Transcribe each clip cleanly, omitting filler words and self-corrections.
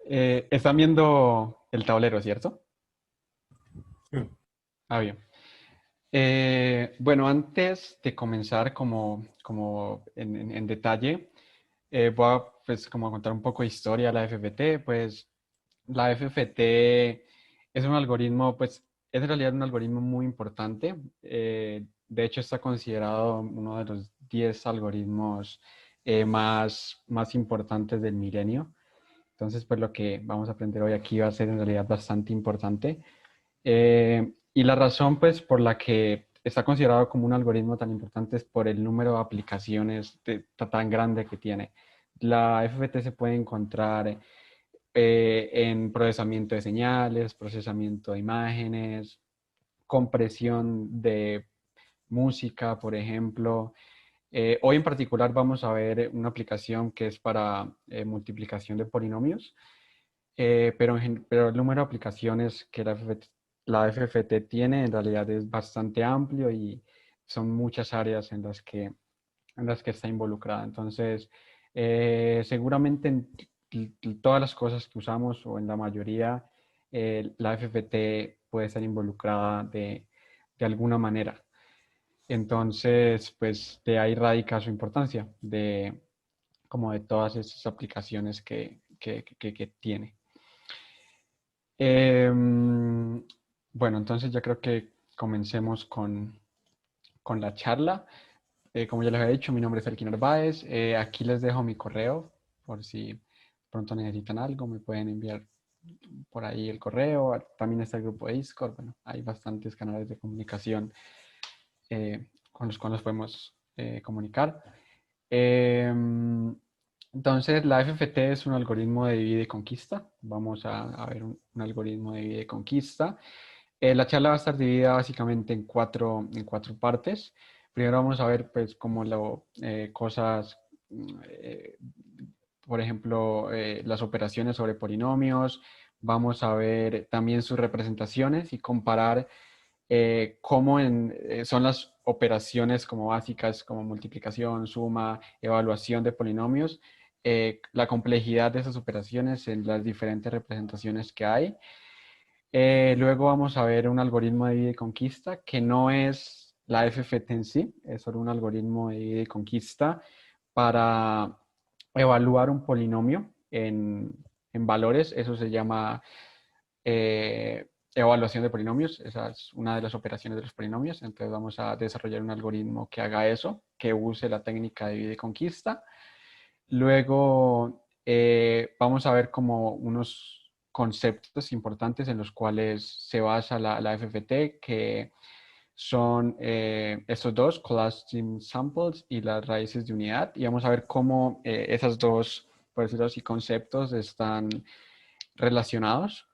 Están viendo el tablero, ¿cierto? Sí. Ah, bien. Bueno, antes de comenzar como en detalle, voy a pues como a contar un poco de historia de la FFT. Pues la FFT es un algoritmo, pues es en realidad un algoritmo muy importante. De hecho, está considerado uno de los 10 algoritmos más importantes del milenio. Entonces, pues lo que vamos a aprender hoy aquí va a ser en realidad bastante importante. Y la razón, pues, por la que está considerado como un algoritmo tan importante es por el número de aplicaciones tan grande que tiene. La FFT se puede encontrar en procesamiento de señales, procesamiento de imágenes, compresión de música, por ejemplo. Hoy en particular vamos a ver una aplicación que es para multiplicación de polinomios, pero el número de aplicaciones que la FFT tiene en realidad es bastante amplio y son muchas áreas en las que está involucrada. Entonces, seguramente en todas las cosas que usamos o en la mayoría, la FFT puede estar involucrada de alguna manera. Entonces, pues de ahí radica su importancia, como de todas esas aplicaciones que tiene. Bueno, entonces ya creo que comencemos con la charla. Como ya les había dicho, mi nombre es Elkin Narváez. Aquí les dejo mi correo por si pronto necesitan algo, me pueden enviar por ahí el correo. También está el grupo de Discord. Bueno, hay bastantes canales de comunicación con los cuales podemos comunicar. Entonces, la FFT es un algoritmo de divide y conquista. Vamos a ver un algoritmo de divide y conquista. La charla va a estar dividida básicamente en cuatro partes. Primero vamos a ver, pues, como cosas, eh, por ejemplo, las operaciones sobre polinomios. Vamos a ver también sus representaciones y comparar cómo son las operaciones como básicas, como multiplicación, suma, evaluación de polinomios, la complejidad de esas operaciones en las diferentes representaciones que hay. Luego vamos a ver un algoritmo de divide y conquista que no es la FFT en sí, es solo un algoritmo de divide y conquista para evaluar un polinomio en valores. Eso se llama evaluación de polinomios. Esa es una de las operaciones de los polinomios. Entonces vamos a desarrollar un algoritmo que haga eso, que use la técnica de divide y conquista. Luego vamos a ver como unos conceptos importantes en los cuales se basa la FFT, que son estos dos, collapsing samples y las raíces de unidad. Y vamos a ver cómo esas dos, por decirlo así, conceptos están relacionados.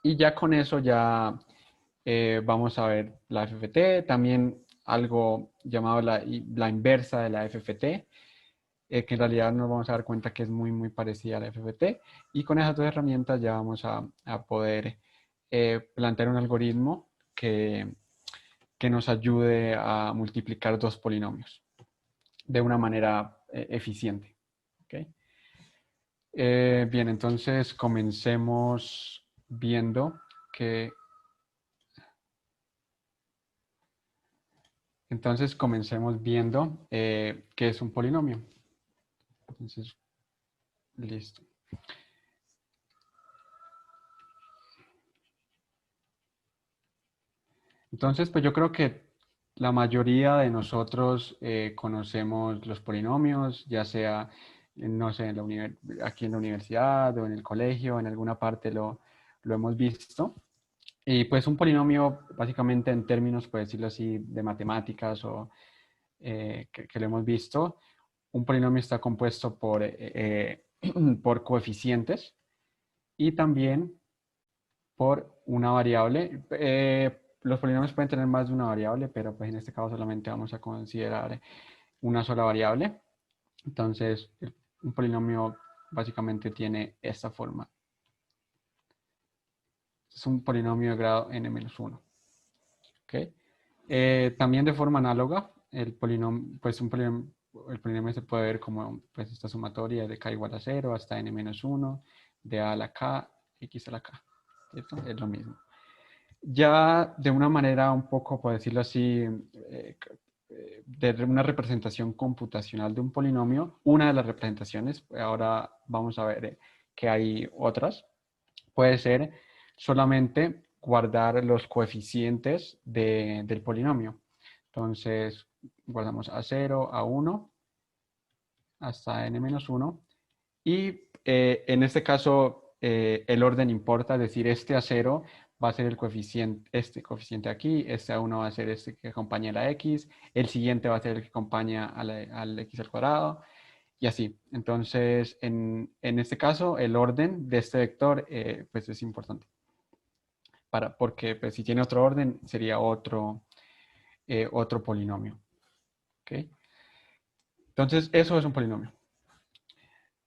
Y ya con eso ya vamos a ver la FFT, también algo llamado la inversa de la FFT, que en realidad nos vamos a dar cuenta que es muy, muy parecida a la FFT. Y con esas dos herramientas ya vamos a poder plantear un algoritmo que nos ayude a multiplicar dos polinomios de una manera eficiente. ¿Ok? Bien, entonces comencemos viendo que Entonces comencemos viendo qué es un polinomio. Entonces, listo. Entonces, pues yo creo que la mayoría de nosotros conocemos los polinomios, ya sea, no sé, aquí en la universidad o en el colegio, en alguna parte lo hemos visto. Y pues un polinomio, básicamente en términos, por decirlo así, de matemáticas o que lo hemos visto, un polinomio está compuesto por coeficientes y también por una variable. Los polinomios pueden tener más de una variable, pero pues en este caso solamente vamos a considerar una sola variable. Entonces, un polinomio básicamente tiene esta forma. Es un polinomio de grado n-1. ¿Ok? También de forma análoga, el polinomio se puede ver como pues, esta sumatoria de k igual a 0 hasta n-1. de A a la K, X a la K, ¿cierto? Es lo mismo. Ya de una manera un poco, por decirlo así, de una representación computacional de un polinomio, una de las representaciones, ahora vamos a ver que hay otras, puede ser solamente guardar los coeficientes del polinomio. Entonces, guardamos A0, A1, hasta n-1. Y en este caso, el orden importa, es decir, este A0 va a ser el coeficiente, este coeficiente aquí, este A1 va a ser este que acompaña a la X, el siguiente va a ser el que acompaña al X al cuadrado, y así. Entonces, en este caso, el orden de este vector pues es importante. Porque pues, si tiene otro orden, sería otro polinomio. ¿Okay? Entonces, eso es un polinomio.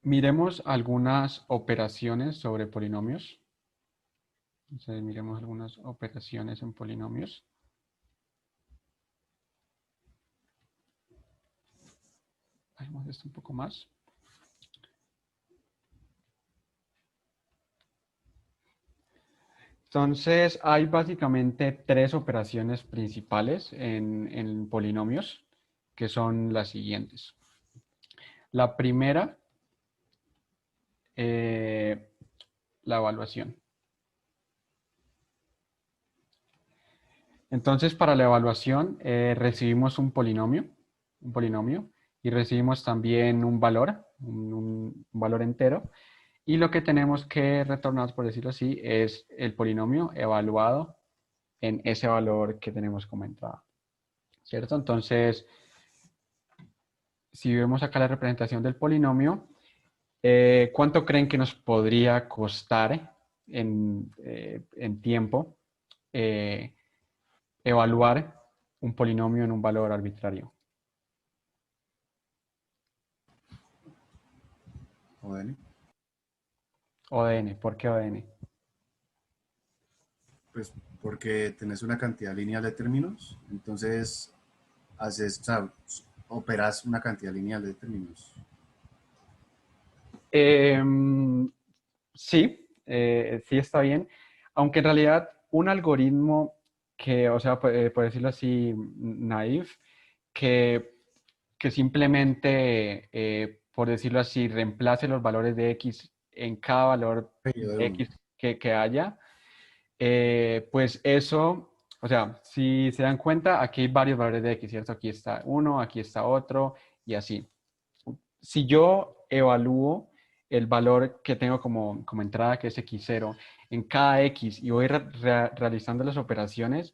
Miremos algunas operaciones sobre polinomios. Entonces, miremos algunas operaciones en polinomios. Hagamos esto un poco más. Entonces, hay básicamente tres operaciones principales en polinomios, que son las siguientes. La primera, la evaluación. Entonces, para la evaluación, recibimos un polinomio, y recibimos también un valor, un valor entero. Y lo que tenemos que retornar, por decirlo así, es el polinomio evaluado en ese valor que tenemos como entrada. ¿Cierto? Entonces, si vemos acá la representación del polinomio, ¿cuánto creen que nos podría costar en tiempo evaluar un polinomio en un valor arbitrario? ON. ODN, ¿por qué ODN? Pues porque tenés una cantidad lineal de términos, entonces haces, o sea, operas una cantidad lineal de términos. Sí, sí está bien, aunque en realidad un algoritmo que, o sea, por decirlo así, naive, que, que simplemente, por decirlo así, reemplace los valores de X en cada valor Periodo de de uno. X que haya, pues eso, o sea, si se dan cuenta, aquí hay varios valores de X, ¿cierto? Aquí está uno, aquí está otro, y así. Si yo evalúo el valor que tengo como entrada, que es X0, en cada X y voy realizando las operaciones,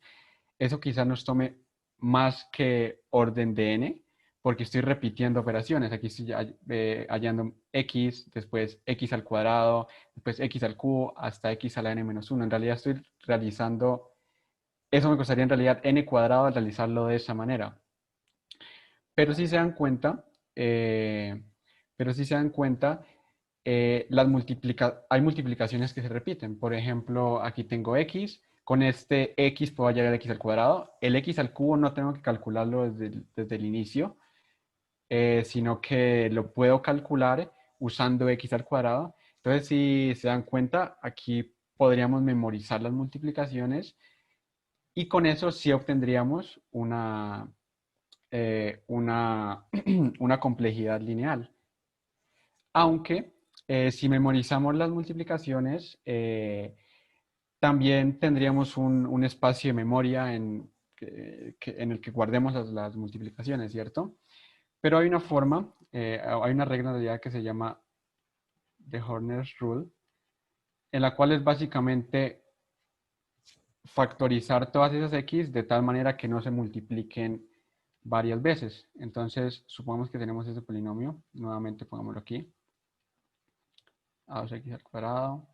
eso quizás nos tome más que orden de n, porque estoy repitiendo operaciones. Aquí estoy hallando x, después x al cuadrado, después x al cubo, hasta x a la n-1. En realidad estoy realizando, eso me costaría en realidad n cuadrado al realizarlo de esa manera. Pero si se dan cuenta, eh, pero si se dan cuenta, hay multiplicaciones que se repiten. Por ejemplo, aquí tengo x, con este x puedo hallar el x al cuadrado. El x al cubo no tengo que calcularlo desde el inicio, sino que lo puedo calcular usando x al cuadrado. Entonces, si se dan cuenta, aquí podríamos memorizar las multiplicaciones y con eso sí obtendríamos una, una complejidad lineal. Aunque si memorizamos las multiplicaciones, también tendríamos un espacio de memoria en el que guardemos las multiplicaciones, ¿cierto? Pero hay una forma, hay una regla en realidad que se llama The Horner's Rule, en la cual es básicamente factorizar todas esas x de tal manera que no se multipliquen varias veces. Entonces, supongamos que tenemos ese polinomio, nuevamente pongámoslo aquí, a2x al cuadrado,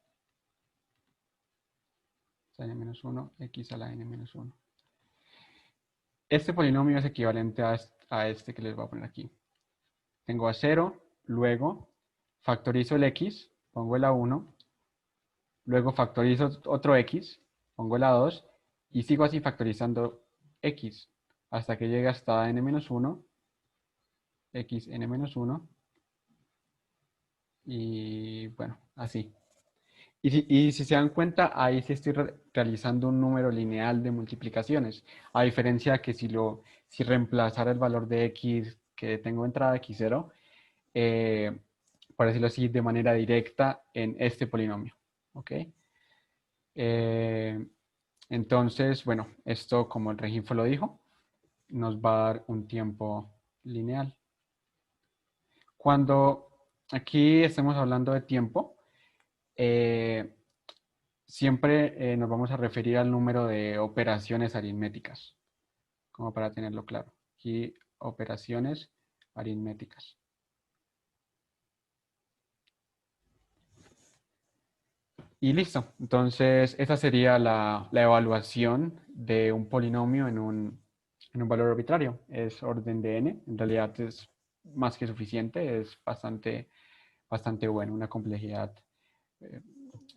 n-1, x a la n-1. Este polinomio es equivalente a este que les voy a poner aquí. Tengo a 0, luego factorizo el x, pongo el a1, luego factorizo otro x, pongo el a2, y sigo así factorizando x, hasta que llegue hasta n-1, x n-1, y bueno, así. Y si se dan cuenta, ahí sí estoy realizando un número lineal de multiplicaciones, a diferencia de que si reemplazara el valor de x que tengo de entrada, x0, eh, por decirlo así, de manera directa en este polinomio. ¿Ok? Eh, entonces, bueno, esto como el registro lo dijo, nos va a dar un tiempo lineal. Cuando aquí estemos hablando de tiempo, eh, siempre nos vamos a referir al número de operaciones aritméticas, como para tenerlo claro. Aquí, operaciones aritméticas. Y listo. Entonces, esa sería la evaluación de un polinomio en un valor arbitrario. Es orden de n. En realidad es más que suficiente. Es bastante bueno. Una complejidad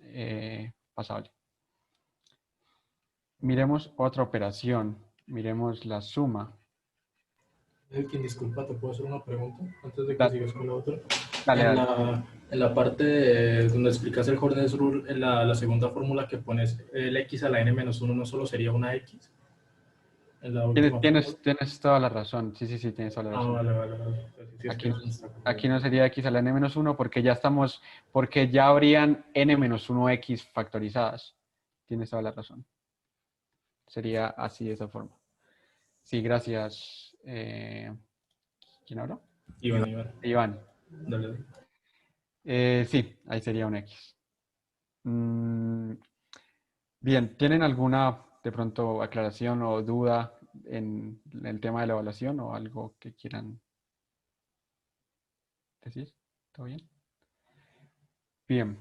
eh, pasable. Miremos otra operación. Miremos la suma. Elkin, disculpa, ¿te puedo hacer una pregunta antes de que Da- sigas con la otra? Dale, En dale. la parte donde explicas el Horner's Rule, en la segunda fórmula que pones el x a la n-1 no solo sería una x en la Tienes, última fórmula. tienes, tienes toda la razón. Sí, sí, sí, tienes toda la Ah, razón. vale, vale, vale. Sí, es que Aquí, eso me está aquí confundiendo. no sería x a la n-1 porque ya habrían n-1x factorizadas. Tienes toda la razón. Sería así de esa forma. Sí, gracias. ¿Quién habló? Iván, Iván, Iván. dale, dale. Sí, ahí sería un x. Mm, bien, ¿tienen alguna de pronto aclaración o duda en el tema de la evaluación o algo que quieran decir? ¿Todo bien? Bien,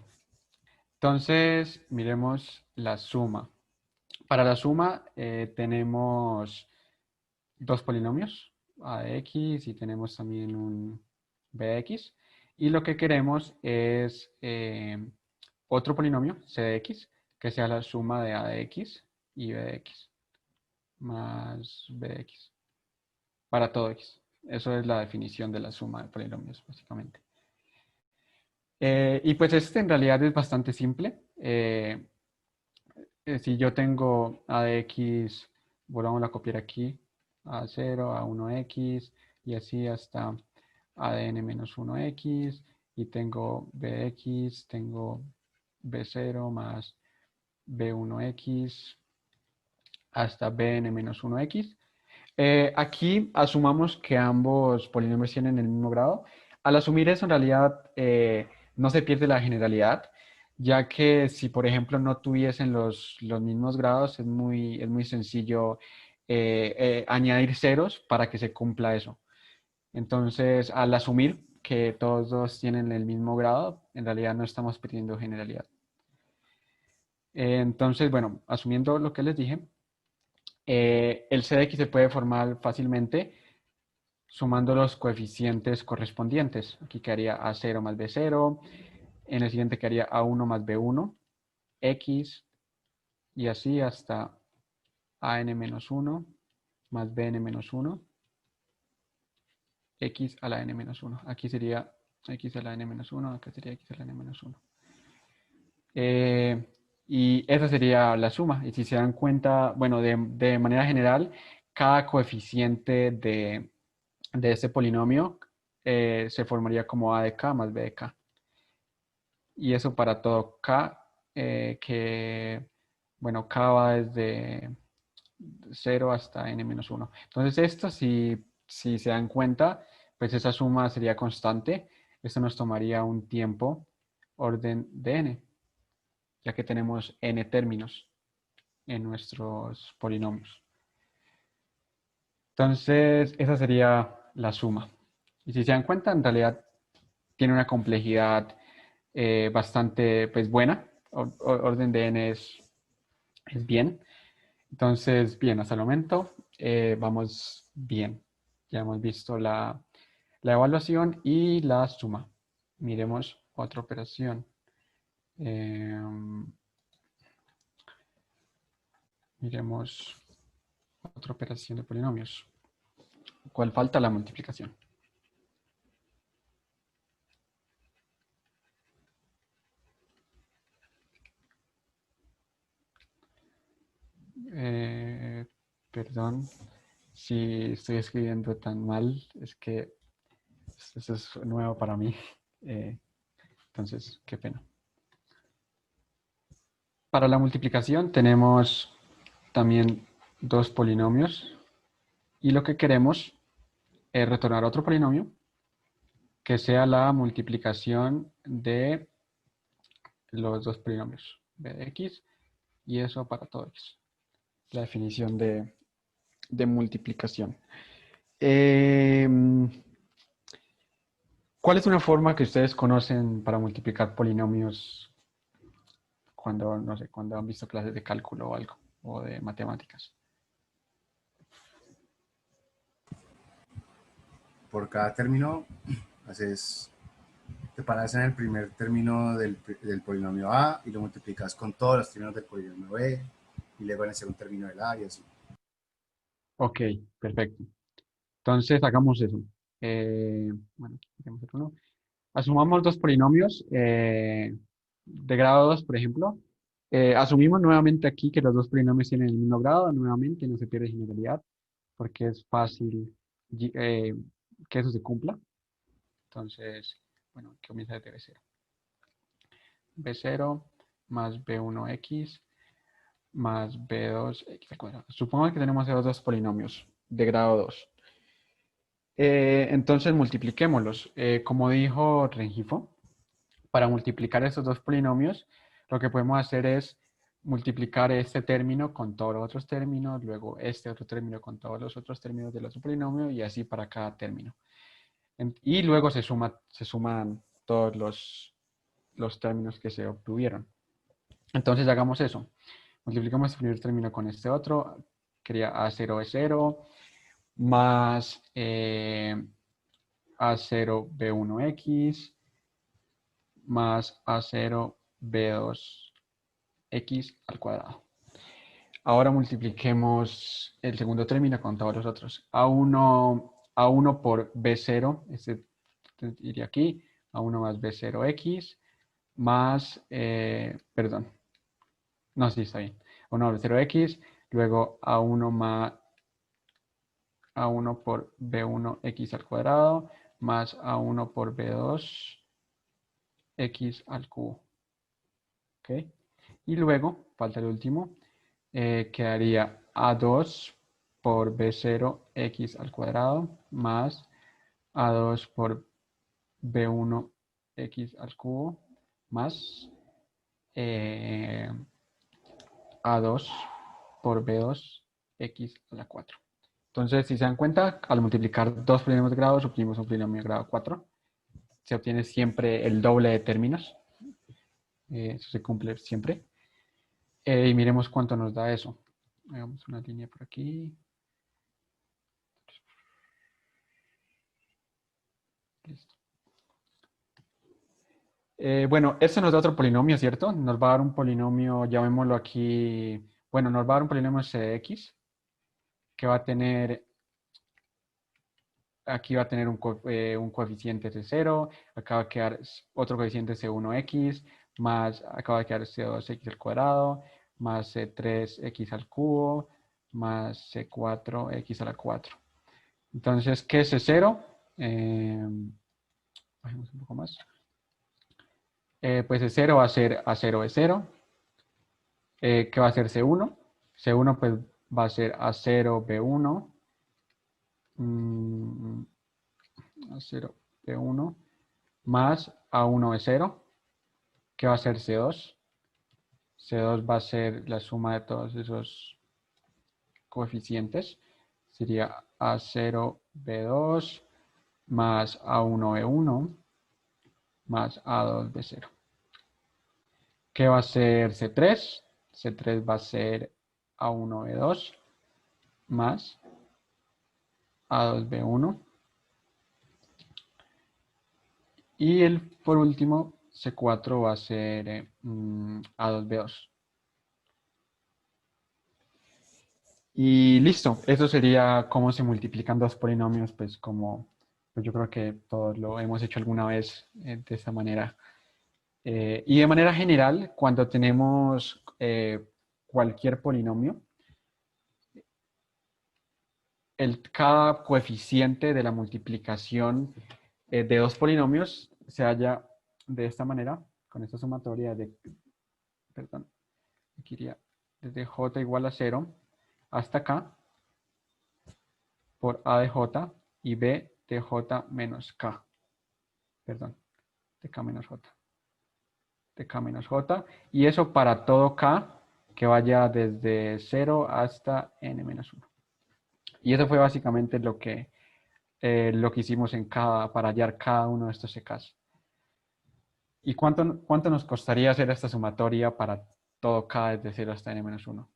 entonces miremos la suma. Para la suma tenemos dos polinomios, a de x y tenemos también un b de x. Y lo que queremos es otro polinomio, c de x, que sea la suma de a de x y b de x, más b de x, para todo x. Eso es la definición de la suma de polinomios, básicamente. Y pues este en realidad es bastante simple. Si yo tengo a de x, volvamos a copiar aquí, a 0, a 1x, y así hasta a de n-1x, y tengo b de x, tengo b0 más b1x, hasta bn-1x. Aquí asumamos que ambos polinomios tienen el mismo grado. Al asumir eso, en realidad no se pierde la generalidad, ya que si, por ejemplo, no tuviesen los mismos grados, es muy sencillo añadir ceros para que se cumpla eso. Entonces, al asumir que todos dos tienen el mismo grado, en realidad no estamos perdiendo generalidad. Entonces, bueno, asumiendo lo que les dije, el c de x se puede formar fácilmente sumando los coeficientes correspondientes. Aquí quedaría A0 más B0, en el siguiente quedaría A1 más B1, X, y así hasta AN-1 más BN-1, X a la N-1. Aquí sería X a la N-1, acá sería X a la N-1. Y esa sería la suma. Y si se dan cuenta, bueno, de manera general, cada coeficiente de este polinomio se formaría como a de k más b de k. Y eso para todo k, bueno, k va desde 0 hasta n-1. Entonces esto, si se dan cuenta, pues esa suma sería constante. Esto nos tomaría un tiempo orden de n, ya que tenemos n términos en nuestros polinomios. Entonces, esa sería la suma. Y si se dan cuenta, en realidad tiene una complejidad bastante pues, buena. Orden de n es bien. Entonces, bien, hasta el momento vamos bien. Ya hemos visto la evaluación y la suma. Miremos otra operación. Miremos otra operación de polinomios. ¿Cuál falta? La multiplicación. Perdón si estoy escribiendo tan mal, es que esto es nuevo para mí. Entonces, qué pena. Para la multiplicación tenemos también dos polinomios y lo que queremos es retornar otro polinomio que sea la multiplicación de los dos polinomios b de x y eso para todo x. La definición de multiplicación. ¿Cuál es una forma que ustedes conocen para multiplicar polinomios cuando, no sé, cuando han visto clases de cálculo o algo, o de matemáticas? Por cada término, te paras en el primer término del polinomio A y lo multiplicas con todos los términos del polinomio B y luego en el segundo término del A y así. Ok, perfecto. Entonces hagamos eso. Bueno, hagamos el uno. Asumamos dos polinomios de grado 2, por ejemplo. Asumimos nuevamente aquí que los dos polinomios tienen el mismo grado, nuevamente no se pierde generalidad, porque es fácil que eso se cumpla. Entonces, bueno, que comienza desde B0. B0 más B1x más B2x al cuadrado. Supongo que tenemos esos dos polinomios de grado 2. Entonces multipliquémoslos. Como dijo Rengifo, para multiplicar estos dos polinomios, lo que podemos hacer es multiplicar este término con todos los otros términos, luego este otro término con todos los otros términos del otro polinomio y así para cada término. Y luego se suman todos los términos que se obtuvieron. Entonces hagamos eso. Multiplicamos el primer término con este otro, quería A0 es 0, más A0 B1x, más A0 B2x al cuadrado. Ahora multipliquemos el segundo término con todos los otros. A1 por B0, este iría aquí, A1 más B0x, más, perdón, no, sí, está bien. A1 más B0x, luego A1 por B1x al cuadrado, más A1 por B2x al cubo. ¿Ok? Y luego, falta el último, quedaría A2 por B0x al cuadrado, más A2 por B1x al cubo, más A2 por B2x a la 4. Entonces, si se dan cuenta, al multiplicar dos polinomios de grado, obtenemos un polinomio de grado 4. Se obtiene siempre el doble de términos. Eso se cumple siempre. Y miremos cuánto nos da eso. Hagamos una línea por aquí. Listo. Bueno, este nos da otro polinomio, ¿cierto? Nos va a dar un polinomio, llamémoslo aquí, bueno, nos va a dar un polinomio cx que va a tener, aquí va a tener un coeficiente C0, acá va a quedar otro coeficiente C1x, más acá va a quedar C2x al cuadrado, más C3x al cubo, más C4x a la 4. Entonces, ¿qué es C0? Bajemos un poco más. Pues C0 va a ser A0 es 0. ¿Qué va a ser C1? C1 pues va a ser A0 B1. A0 B1 más A1 es 0. ¿Qué va a ser C2? C2 va a ser la suma de todos esos coeficientes. Sería A0 B2 más A1 B1 más A2 B0. ¿Qué va a ser C3? C3 va a ser A1 B2 más A2 B1. Y por último, C4 va a ser A2 B2. Y listo, eso sería cómo se multiplican dos polinomios, pues como pues yo creo que todos lo hemos hecho alguna vez de esta manera. Y de manera general, cuando tenemos cualquier polinomio, cada coeficiente de la multiplicación de dos polinomios se halla de esta manera, con esta sumatoria de, perdón, aquí iría desde j igual a 0 hasta acá, por a de j y b de j menos k, perdón, de k menos j, de k menos j, y eso para todo k que vaya desde 0 hasta n menos 1. Y eso fue básicamente lo que hicimos para hallar cada uno de estos CKs. ¿Y cuánto nos costaría hacer esta sumatoria para todo k desde 0 hasta n menos 1?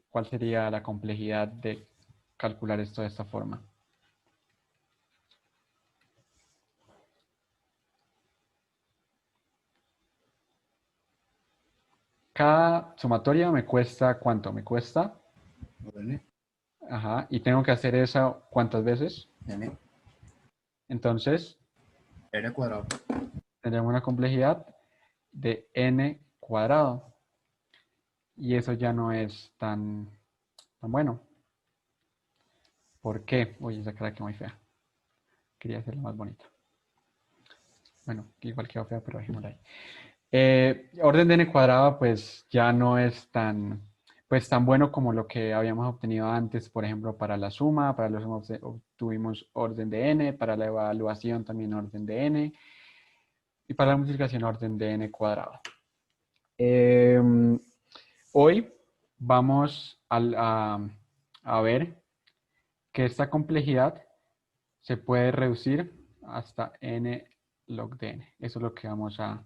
¿Cuál sería la complejidad de calcular esto de esta forma? Cada sumatoria me cuesta, ¿cuánto? Me cuesta, N, ajá, y tengo que hacer eso ¿cuántas veces? N, Entonces, N cuadrado. tendremos una complejidad de n cuadrado. Y eso ya no es tan bueno. ¿Por qué? Uy, esa cara que muy fea. Quería hacerlo más bonito. Bueno, igual quedó fea, pero dejémosla ahí. Orden de n cuadrado, pues ya no es tan bueno como lo que habíamos obtenido antes, por ejemplo, para la suma. Para la suma obtuvimos orden de n, para la evaluación también orden de n, y para la multiplicación orden de n cuadrado. Hoy vamos a ver que esta complejidad se puede reducir hasta n log de n. Eso es lo que vamos a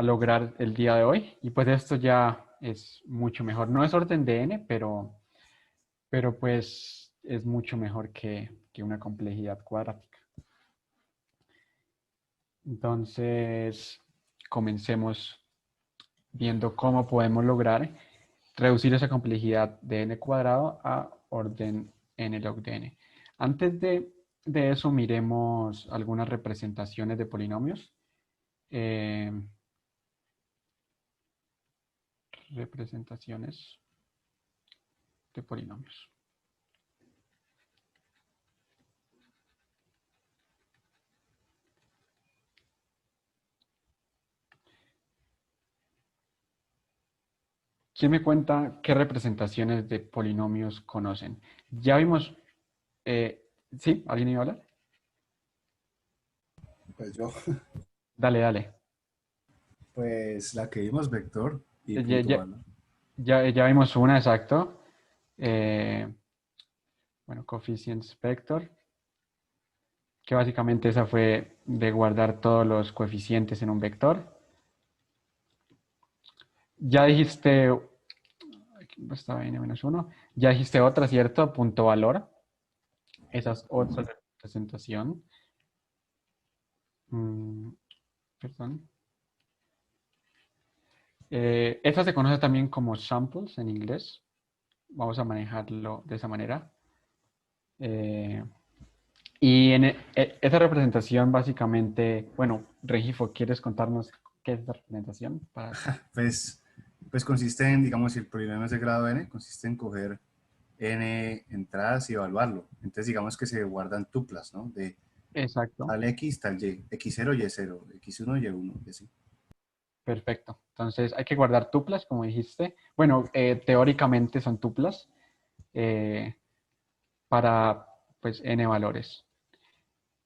lograr el día de hoy. Y pues esto ya es mucho mejor. No es orden de n, pero pues es mucho mejor que una complejidad cuadrática. Entonces, comencemos viendo cómo podemos lograr reducir esa complejidad de n cuadrado a orden n log de n. Antes de eso, miremos algunas representaciones de polinomios. Representaciones de polinomios. ¿Quién me cuenta qué representaciones de polinomios conocen? Ya vimos, ¿sí? ¿Alguien iba a hablar? Pues yo, Dale, dale. pues la que vimos vector y Ya, puntual, ¿no? ya vimos una, exacto. Bueno, coefficients vector, que básicamente esa fue de guardar todos los coeficientes en un vector. Ya dijiste, aquí estaba n-1, ya dijiste otra, ¿cierto? Punto valor. Esa es otra representación. Perdón. Esta se conoce también como samples en inglés. Vamos a manejarlo de esa manera. Y esa representación básicamente, bueno, Regifo, ¿quieres contarnos qué es esta representación? Pues, pues consiste en, digamos, si el polinomio es de grado n, consiste en coger n entradas y evaluarlo. Entonces, digamos que se guardan tuplas, ¿no? De Exacto, tal x, tal y, x0, y0, x1, y1, y así. perfecto. Entonces hay que guardar tuplas, como dijiste. Bueno, teóricamente son tuplas para pues n valores.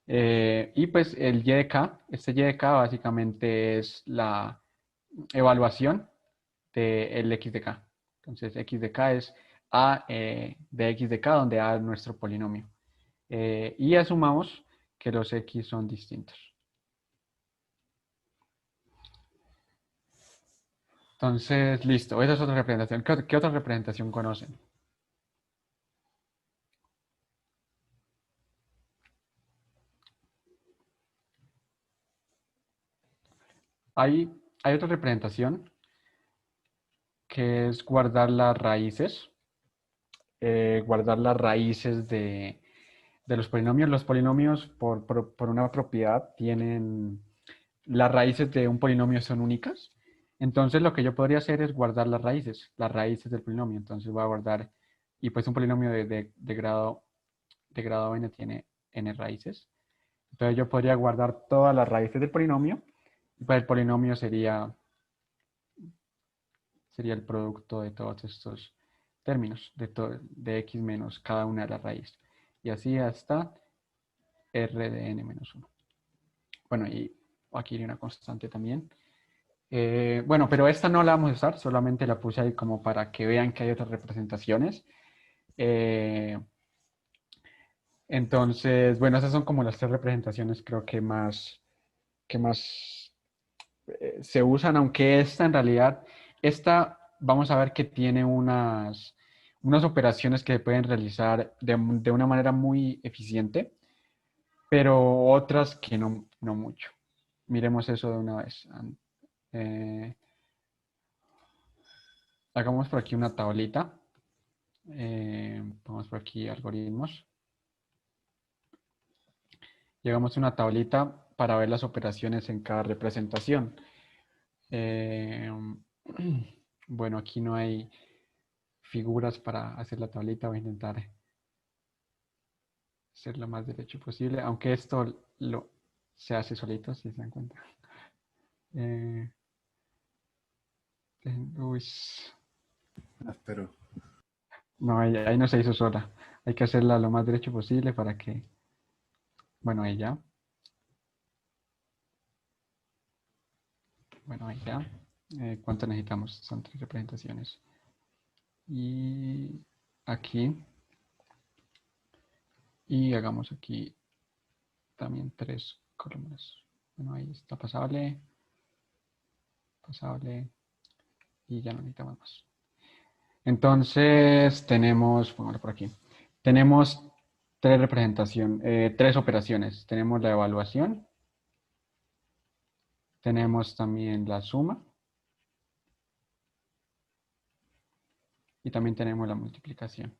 Y pues el y de k, este y de k básicamente es la evaluación del x de k. Entonces x de k es a de x de k, donde a es nuestro polinomio. Y asumamos que los x son distintos. Entonces, listo. Esa es otra representación. ¿Qué otra representación conocen? Hay otra representación que es guardar las raíces. Guardar las raíces de los polinomios. Los polinomios, por una propiedad, tienen las raíces de un polinomio son únicas. Entonces, lo que yo podría hacer es guardar las raíces del polinomio. Entonces, voy a guardar y pues un polinomio de grado n tiene n raíces. Entonces yo podría guardar todas las raíces del polinomio, y pues el polinomio sería el producto de todos estos términos, de x menos cada una de las raíces. Y así hasta r de n menos 1. Bueno, y aquí hay una constante también. Bueno, pero esta no la vamos a usar, solamente la puse ahí como para que vean que hay otras representaciones. Entonces, bueno, esas son como las tres representaciones creo que más se usan, aunque esta en realidad, vamos a ver que tiene unas operaciones que se pueden realizar de una manera muy eficiente, pero otras que no mucho. Miremos eso de una vez. Hagamos por aquí una tablita. Pongamos por aquí algoritmos. Llegamos a una tablita para ver las operaciones en cada representación. Bueno, aquí no hay figuras para hacer la tablita. Voy a intentar ser lo más derecho posible, aunque esto se hace solito, si se dan cuenta. Uy, Pero no, ahí no se hizo sola. Hay que hacerla lo más derecho posible para que... Bueno, ahí ya. Bueno, ahí ya. ¿Cuánto necesitamos? Son 3 representaciones. Y aquí. Y hagamos aquí también 3 columnas. Bueno, ahí está pasable. Pasable. Y ya no necesitamos más. Entonces tenemos, pongámoslo por aquí. Tenemos 3 operaciones. Tenemos la evaluación. Tenemos también la suma. Y también tenemos la multiplicación.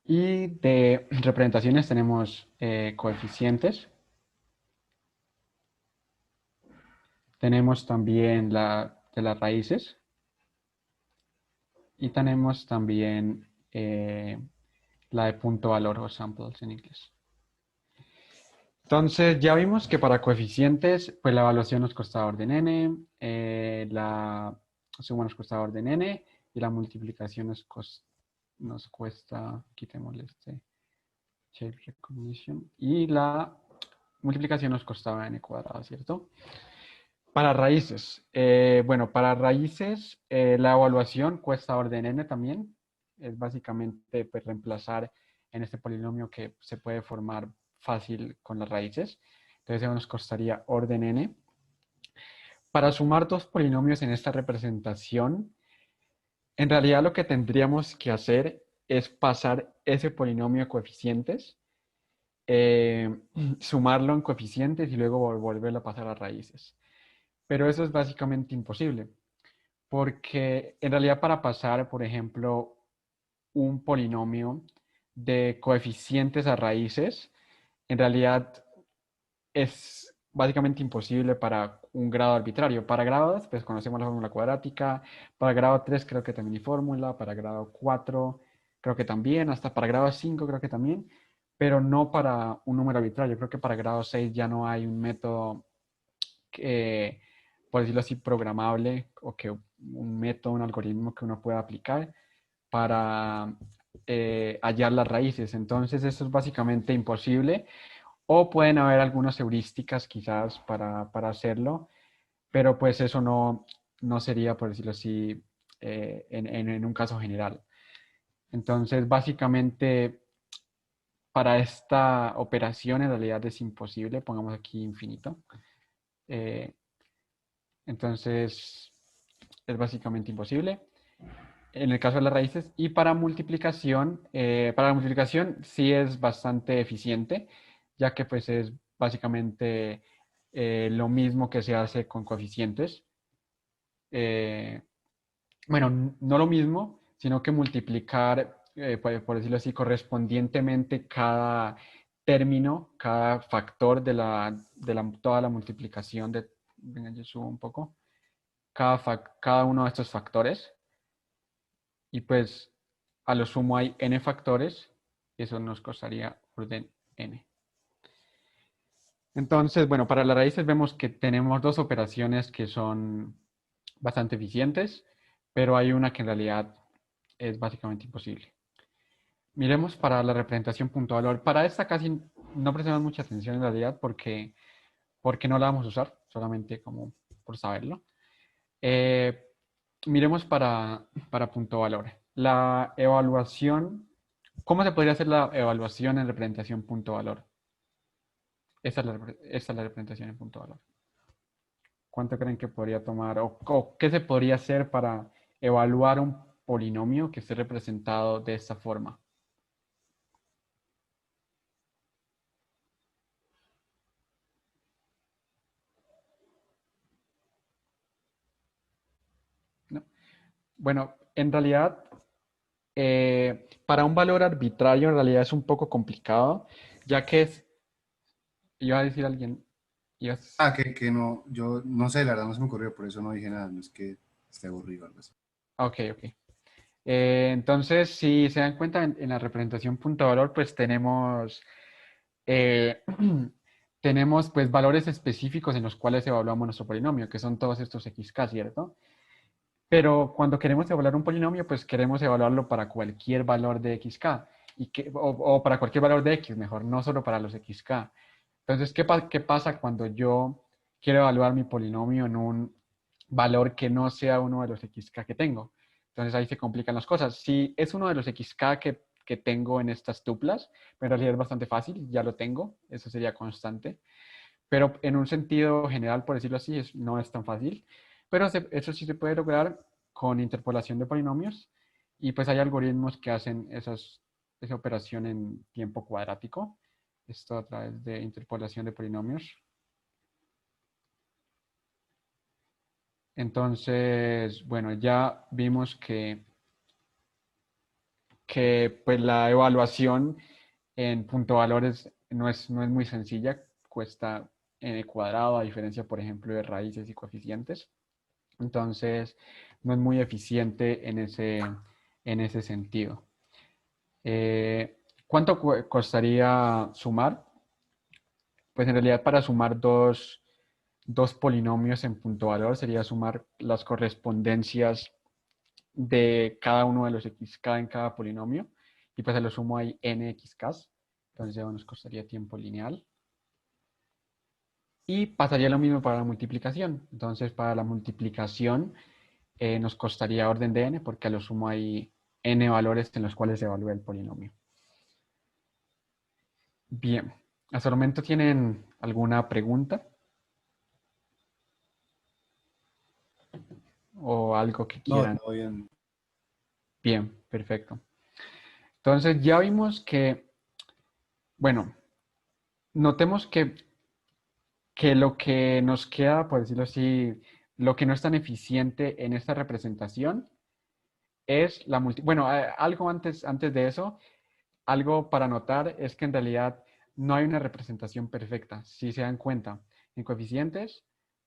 Y de representaciones tenemos coeficientes. Tenemos también de las raíces. Y tenemos también la de punto valor o samples en inglés. Entonces ya vimos que para coeficientes, pues la evaluación nos costaba orden n, la suma nos costaba orden n y la multiplicación nos cuesta, quitémosle este shape recognition, y la multiplicación nos costaba n cuadrado, ¿cierto? Para raíces, bueno, para raíces la evaluación cuesta orden n también, es básicamente pues, reemplazar en este polinomio que se puede formar fácil con las raíces, entonces eso nos costaría orden n. Para sumar 2 polinomios en esta representación, en realidad lo que tendríamos que hacer es pasar ese polinomio a coeficientes, sumarlo en coeficientes y luego volverlo a pasar a raíces. Pero eso es básicamente imposible, porque en realidad para pasar, por ejemplo, un polinomio de coeficientes a raíces, en realidad es básicamente imposible para un grado arbitrario. Para grado 2, pues conocemos la fórmula cuadrática, para grado 3 creo que también hay fórmula, para grado 4 creo que también, hasta para grado 5 creo que también, pero no para un número arbitrario. Creo que para grado 6 ya no hay un método que, por decirlo así, programable o que un método, un algoritmo que uno pueda aplicar para hallar las raíces. Entonces, eso es básicamente imposible. O pueden haber algunas heurísticas quizás para hacerlo, pero pues eso no sería, por decirlo así, en un caso general. Entonces, básicamente, para esta operación en realidad es imposible. Pongamos aquí infinito. Entonces, es básicamente imposible. En el caso de las raíces. Y para la multiplicación sí es bastante eficiente, ya que pues es básicamente lo mismo que se hace con coeficientes. Bueno, no lo mismo, sino que multiplicar, por decirlo así, correspondientemente cada término, cada factor de toda la multiplicación venga, yo subo un poco, cada uno de estos factores y pues a lo sumo hay n factores y eso nos costaría orden n. Entonces, bueno, para las raíces vemos que tenemos dos operaciones que son bastante eficientes, pero hay una que en realidad es básicamente imposible. Miremos para la representación punto valor. Para esta casi no prestamos mucha atención en realidad porque no la vamos a usar, solamente como por saberlo. Eh, miremos para punto valor. La evaluación, ¿cómo se podría hacer la evaluación en representación punto valor? Esta es la representación en punto valor. ¿Cuánto creen que podría tomar o qué se podría hacer para evaluar un polinomio que esté representado de esta forma? ¿No? Bueno, en realidad, para un valor arbitrario en realidad es un poco complicado, ya que iba a decir alguien, ibas- Ah, que no, yo no sé, la verdad no se me ocurrió, por eso no dije nada, no es que esté aburrido o algo así. ok, ok. Entonces, si se dan cuenta en la representación punto valor, pues eh, tenemos pues valores específicos en los cuales evaluamos nuestro polinomio, que son todos estos xk, ¿cierto? Pero cuando queremos evaluar un polinomio, pues queremos evaluarlo para cualquier valor de xk, o para cualquier valor de x, mejor, no solo para los xk. Entonces, ¿qué pasa cuando yo quiero evaluar mi polinomio en un valor que no sea uno de los xk que tengo? Entonces ahí se complican las cosas. Si es uno de los xk que tengo en estas tuplas, pero en realidad es bastante fácil, ya lo tengo, eso sería constante. Pero en un sentido general, por decirlo así, no es tan fácil. Pero eso sí se puede lograr con interpolación de polinomios. Y pues hay algoritmos que hacen esa operación en tiempo cuadrático. Esto a través de interpolación de polinomios. Entonces, bueno, ya vimos que pues la evaluación en punto valores no es muy sencilla, cuesta n cuadrado, a diferencia, por ejemplo, de raíces y coeficientes. Entonces, no es muy eficiente en ese sentido. ¿Cuánto costaría sumar? Pues en realidad para sumar dos polinomios en punto valor sería sumar las correspondencias de cada uno de los xk en cada polinomio. Y pues a lo sumo hay n xk. Entonces ya nos costaría tiempo lineal. Y pasaría lo mismo para la multiplicación. Entonces para la multiplicación nos costaría orden de n porque a lo sumo hay n valores en los cuales se evalúa el polinomio. Bien, hasta el momento tienen alguna pregunta o algo que No, quieran. todo bien. Bien, perfecto. Entonces ya vimos que, bueno, notemos que lo que nos queda, por decirlo así, lo que no es tan eficiente en esta representación es la Bueno, algo antes de eso, algo para notar es que en realidad no hay una representación perfecta. Si se dan cuenta, en coeficientes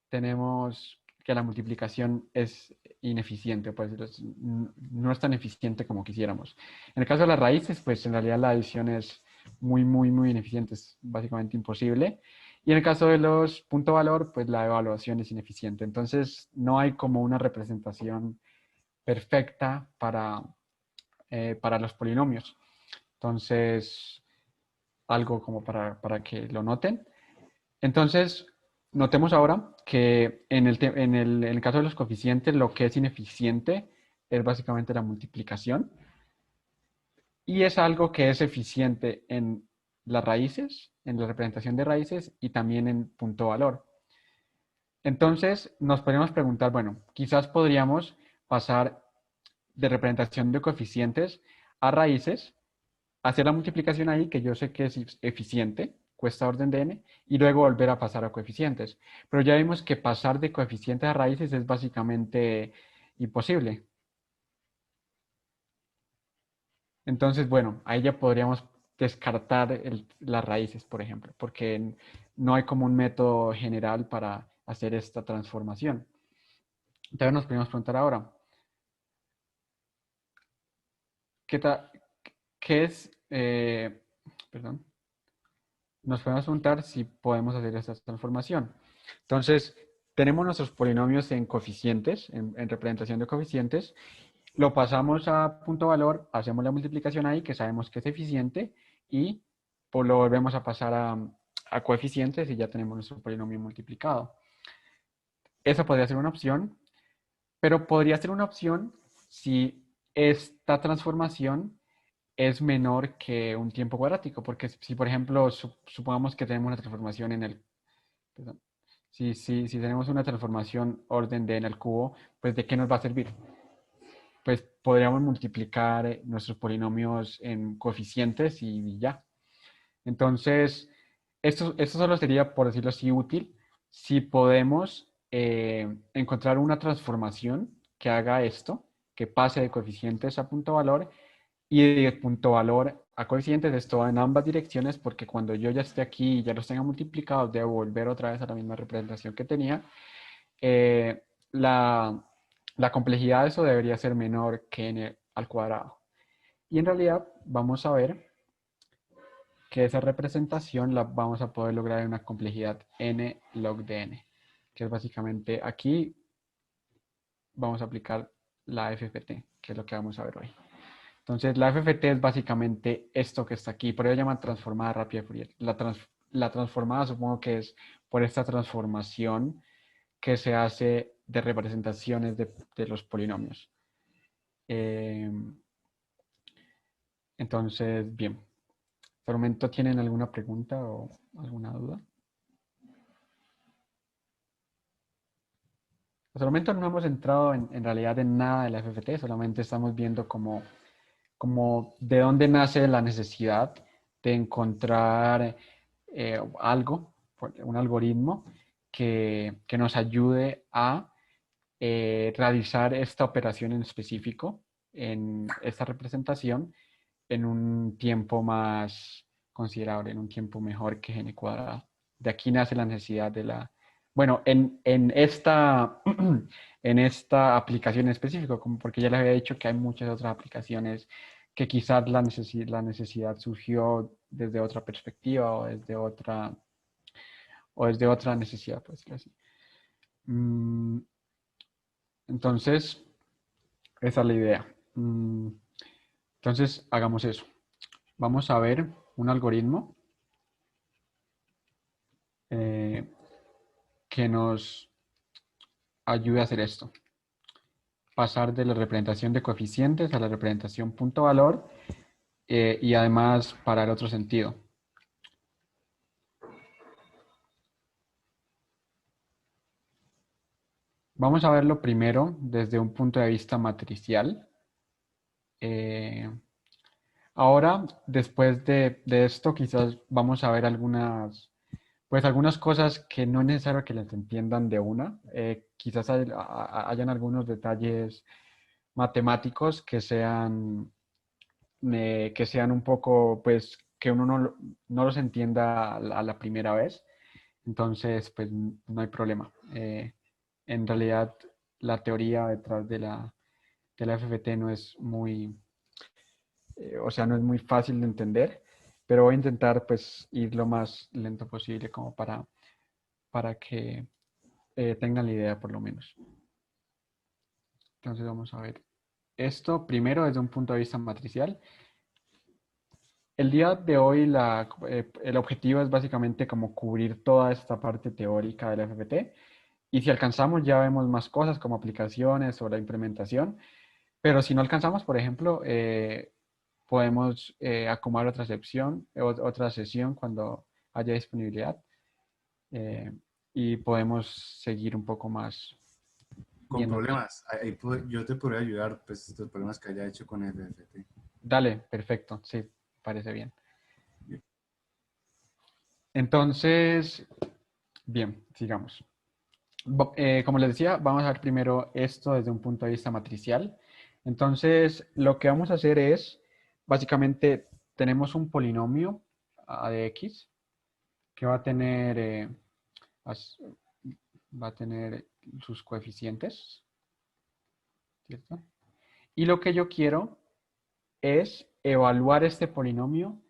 tenemos que la multiplicación es ineficiente, pues no es tan eficiente como quisiéramos. En el caso de las raíces, pues en realidad la adición es muy, muy, muy ineficiente, es básicamente imposible. Y en el caso de los punto valor, pues la evaluación es ineficiente. Entonces no hay como una representación perfecta para los polinomios. Entonces, algo como para que lo noten. Entonces, notemos ahora que en el caso de los coeficientes, lo que es ineficiente es básicamente la multiplicación. Y es algo que es eficiente en las raíces, en la representación de raíces y también en punto valor. Entonces, nos podríamos preguntar, bueno, quizás podríamos pasar de representación de coeficientes a raíces, hacer la multiplicación ahí, que yo sé que es eficiente, cuesta orden de n, y luego volver a pasar a coeficientes. Pero ya vimos que pasar de coeficientes a raíces es básicamente imposible. Entonces, bueno, ahí ya podríamos descartar las raíces, por ejemplo, porque no hay como un método general para hacer esta transformación. Entonces nos podemos preguntar ahora, ¿qué es, perdón, nos podemos preguntar si podemos hacer esta transformación. Entonces, tenemos nuestros polinomios en coeficientes, en representación de coeficientes, lo pasamos a punto valor, hacemos la multiplicación ahí, que sabemos que es eficiente, y pues lo volvemos a pasar a coeficientes y ya tenemos nuestro polinomio multiplicado. Esa podría ser una opción, pero podría ser una opción si esta transformación es menor que un tiempo cuadrático, porque si por ejemplo supongamos que tenemos una transformación en el, perdón, si tenemos una transformación orden d en el cubo, pues ¿de qué nos va a servir? Pues podríamos multiplicar nuestros polinomios en coeficientes y ya. Entonces, esto solo sería, por decirlo así, útil si podemos encontrar una transformación que haga esto, que pase de coeficientes a punto valor y de punto valor a coeficientes, esto en ambas direcciones, porque cuando yo ya esté aquí y ya los tenga multiplicados, debo volver otra vez a la misma representación que tenía. Eh, la complejidad de eso debería ser menor que n al cuadrado. Y en realidad vamos a ver que esa representación la vamos a poder lograr en una complejidad n log de n, que es básicamente aquí vamos a aplicar la FFT, que es lo que vamos a ver hoy. Entonces la FFT es básicamente esto que está aquí, por eso llaman transformada rápida de Fourier. La transformada supongo que es por esta transformación que se hace de representaciones de los polinomios. Entonces, bien. ¿Por el momento tienen alguna pregunta o alguna duda? Por el momento no hemos entrado en realidad en nada de la FFT, solamente estamos viendo como de dónde nace la necesidad de encontrar algo, un algoritmo que nos ayude a realizar esta operación en específico, en esta representación, en un tiempo más considerable, en un tiempo mejor que n cuadrado. De aquí nace la necesidad de la... Bueno, en esta, en esta aplicación en específico, como porque ya les había dicho que hay muchas otras aplicaciones que quizás la necesidad surgió desde otra perspectiva o desde otra necesidad, por decirlo así. Entonces, esa es la idea. Entonces, hagamos eso. Vamos a ver un algoritmo que nos ayude a hacer esto. Pasar de la representación de coeficientes a la representación punto valor y además para el otro sentido. Vamos a verlo primero desde un punto de vista matricial. Ahora, después de esto, quizás vamos a ver algunas cosas que no es necesario que les entiendan de una. Quizás hayan algunos detalles matemáticos que sean un poco, pues, que uno no los entienda a la primera vez. Entonces, pues, no hay problema. En realidad, la teoría detrás de la FFT no es muy, o sea, no es muy fácil de entender, pero voy a intentar, pues, ir lo más lento posible como para que tengan la idea por lo menos. Entonces vamos a ver esto primero desde un punto de vista matricial. El día de hoy el objetivo es básicamente como cubrir toda esta parte teórica de la FFT y si alcanzamos ya vemos más cosas como aplicaciones o la implementación, pero si no alcanzamos, por ejemplo, podemos acomodar otra sesión cuando haya disponibilidad y podemos seguir un poco más. Con problemas, yo te podría ayudar, pues, estos problemas que haya hecho con el FFT. Dale, perfecto, sí, parece bien. Entonces, bien, sigamos. Como les decía, vamos a ver primero esto desde un punto de vista matricial. Entonces, lo que vamos a hacer es, básicamente, tenemos un polinomio a de x que va a tener, va a tener sus coeficientes, ¿cierto? Y lo que yo quiero es evaluar este polinomio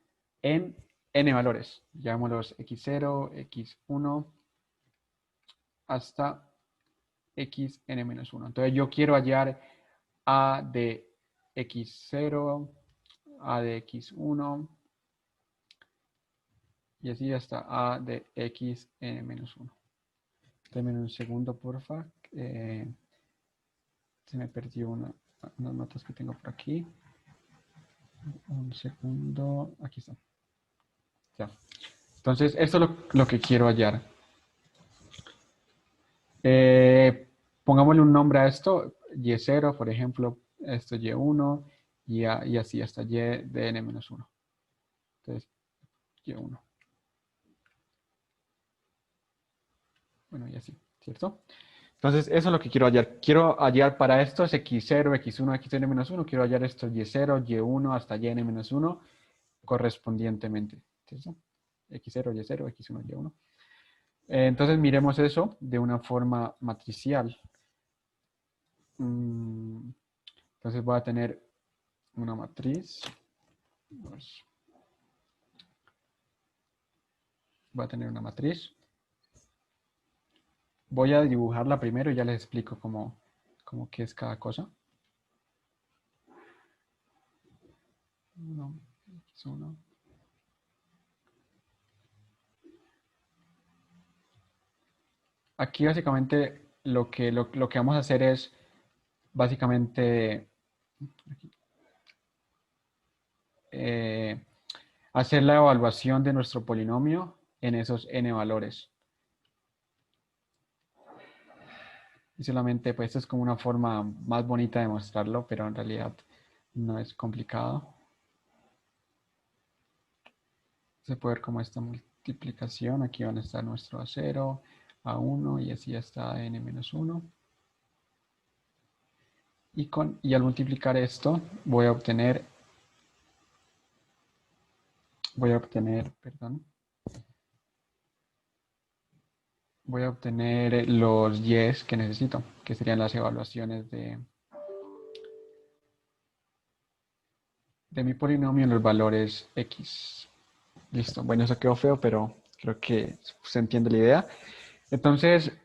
en n valores. Llamémoslos x0, x1, hasta xn-1. Entonces yo quiero hallar a de x0, a de x1, y así hasta a de xn-1. Denme un segundo, porfa. Se me perdió unas notas que tengo por aquí. Un segundo. Aquí está. Ya. Entonces, esto es lo que quiero hallar. Pongámosle un nombre a esto. Y0, por ejemplo, esto y1, y así hasta y de n-1. Entonces, y1. Bueno, y así, ¿cierto? Entonces, eso es lo que quiero hallar. Quiero hallar para estos x0, x1, xn-1. Quiero hallar estos y0, y1 hasta yn-1 correspondientemente, ¿cierto? x0, y0, x1, y1. Entonces, miremos eso de una forma matricial. Entonces, voy a tener una matriz. Voy a tener una matriz. Voy a dibujarla primero y ya les explico cómo qué es cada cosa. 1, x1. Aquí básicamente lo que vamos a hacer es básicamente hacer la evaluación de nuestro polinomio en esos n valores. Y solamente, pues, esto es como una forma más bonita de mostrarlo, pero en realidad no es complicado. Se puede ver como esta multiplicación. Aquí van a estar nuestro A0, A1 y así hasta n-1. Y al multiplicar esto, voy a obtener, los y's que necesito, que serían las evaluaciones de mi polinomio en los valores x. Listo. Bueno, eso quedó feo, pero creo que se entiende la idea. Entonces,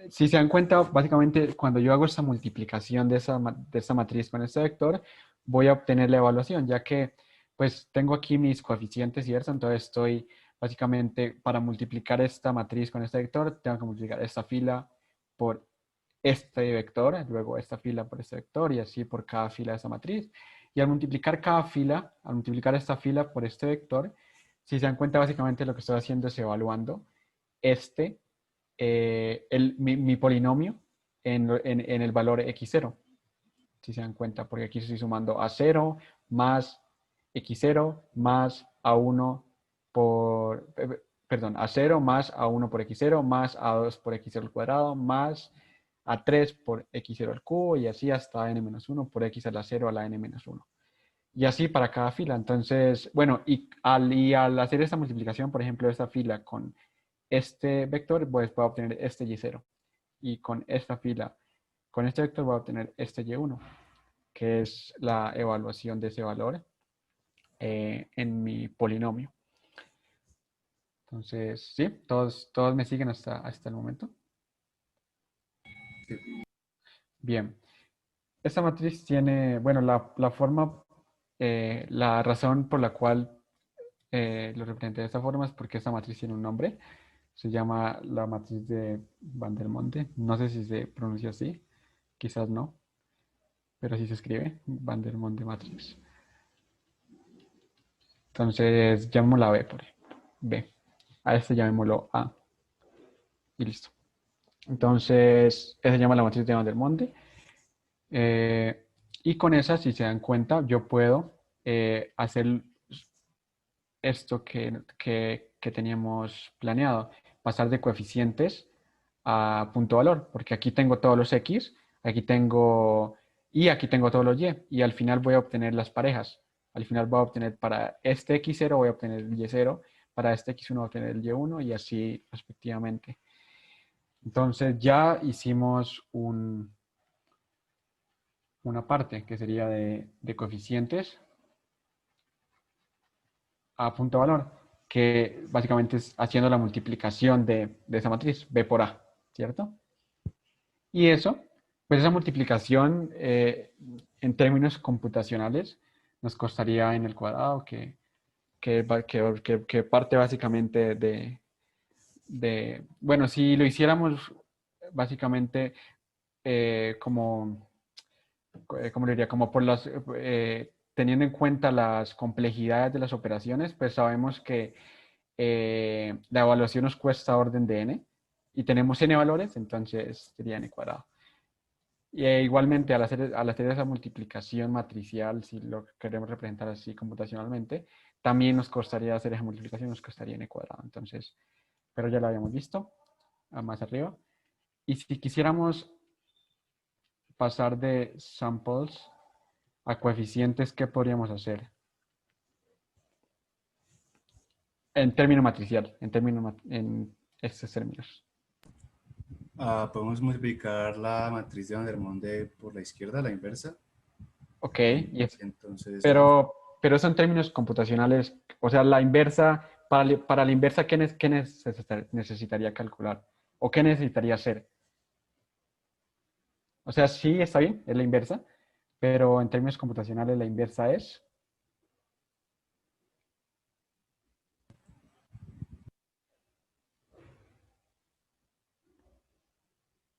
si se dan cuenta, básicamente cuando yo hago esta multiplicación de esta matriz con este vector, voy a obtener la evaluación, ya que pues tengo aquí mis coeficientes, ¿cierto? Entonces estoy básicamente para multiplicar esta matriz con este vector, tengo que multiplicar esta fila por este vector, luego esta fila por este vector y así por cada fila de esa matriz. Y al multiplicar esta fila por este vector, si se dan cuenta, básicamente lo que estoy haciendo es evaluando mi polinomio en el valor x0. Si se dan cuenta, porque aquí estoy sumando a0 más x0 más a1 a0 más a1 por x0 más a2 por x0 al cuadrado más a3 por x0 al cubo y así hasta n-1 por x a la 0 a la n-1. Y así para cada fila. Entonces, bueno, y al hacer esta multiplicación, por ejemplo, esta fila con este vector, pues voy a obtener este y0. Y con esta fila, con este vector voy a obtener este y1, que es la evaluación de ese valor en mi polinomio. Entonces, ¿sí? ¿Todos me siguen hasta el momento? Sí. Bien. Esta matriz tiene, bueno, la forma, la razón por la cual lo representé de esta forma es porque esta matriz tiene un nombre. Se llama la matriz de Van der Monde. No sé si se pronuncia así, quizás no, pero así se escribe, Van der Monde matrix. Entonces, llamémosla B por ejemplo. B. A este llamémoslo A. Y listo. Entonces, esa se llama la matriz de Van der Monde. Y con esa, si se dan cuenta, yo puedo hacer esto que teníamos planeado, pasar de coeficientes a punto valor, porque aquí tengo todos los x, aquí tengo todos los y al final voy a obtener las parejas. Al final voy a obtener para este x0 voy a obtener el y0, para este x1 voy a obtener el y1 y así respectivamente. Entonces ya hicimos una parte que sería de coeficientes a punto de valor, que básicamente es haciendo la multiplicación de esa matriz, B por A, ¿cierto? Y eso, pues esa multiplicación en términos computacionales nos costaría en el cuadrado, que parte básicamente bueno, si lo hiciéramos básicamente como, ¿cómo le diría? Como por teniendo en cuenta las complejidades de las operaciones, pues sabemos que la evaluación nos cuesta orden de n y tenemos n valores, entonces sería n cuadrado. Y igualmente, al hacer esa multiplicación matricial, si lo queremos representar así computacionalmente, también nos costaría hacer esa multiplicación, nos costaría n cuadrado. Entonces, pero ya lo habíamos visto más arriba. Y si quisiéramos pasar de samples a coeficientes, ¿qué podríamos hacer? En términos matricial, en estos términos. Podemos multiplicar la matriz de Van der Monde por la izquierda, la inversa. Ok, Entonces, pero eso en términos computacionales, o sea, la inversa, para la inversa, ¿qué necesitaría calcular? ¿O qué necesitaría hacer? O sea, sí, está bien, es la inversa, pero en términos computacionales la inversa es...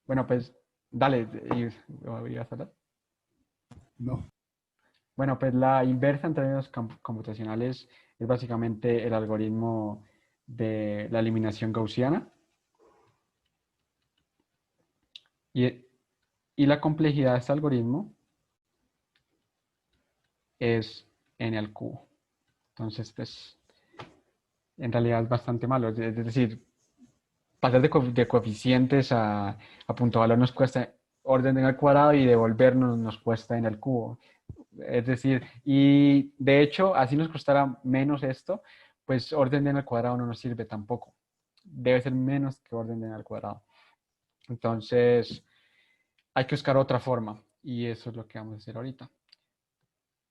Bueno, pues, dale, ¿ibas a hablar? no. Bueno, pues la inversa en términos computacionales es básicamente el algoritmo de la eliminación gaussiana. Y, y la complejidad de este algoritmo es n al cubo. Entonces, pues, en realidad es bastante malo. Es decir, pasar de coeficientes a punto valor nos cuesta orden n al cuadrado y devolvernos nos cuesta n al cubo. Es decir, y de hecho, así nos costará menos esto, pues orden de n al cuadrado no nos sirve tampoco. Debe ser menos que orden de n al cuadrado. Entonces, hay que buscar otra forma y eso es lo que vamos a hacer ahorita.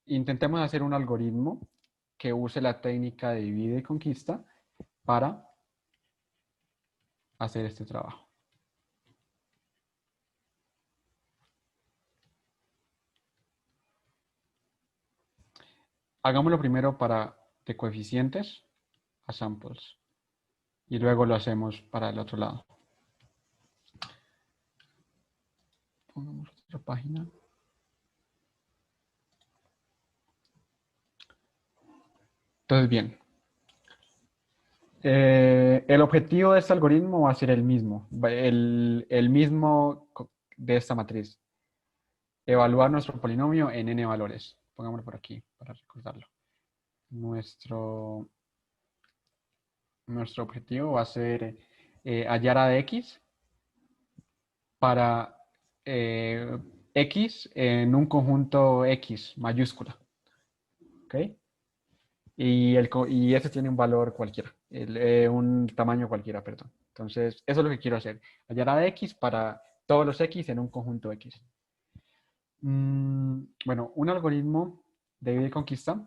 Intentemos hacer un algoritmo que use la técnica de divide y conquista para hacer este trabajo. Hagámoslo primero de coeficientes a samples y luego lo hacemos para el otro lado. Pongamos otra página. Entonces, bien. El objetivo de este algoritmo va a ser el mismo. El mismo de esta matriz. Evaluar nuestro polinomio en n valores. Pongámoslo por aquí para recordarlo. Nuestro objetivo va a ser hallar a de x para x en un conjunto x mayúscula. ¿Ok? Y ese tiene un valor cualquiera, un tamaño cualquiera, perdón. Entonces, eso es lo que quiero hacer. Hallar a de x para todos los x en un conjunto x. Bueno, un algoritmo de divide y conquista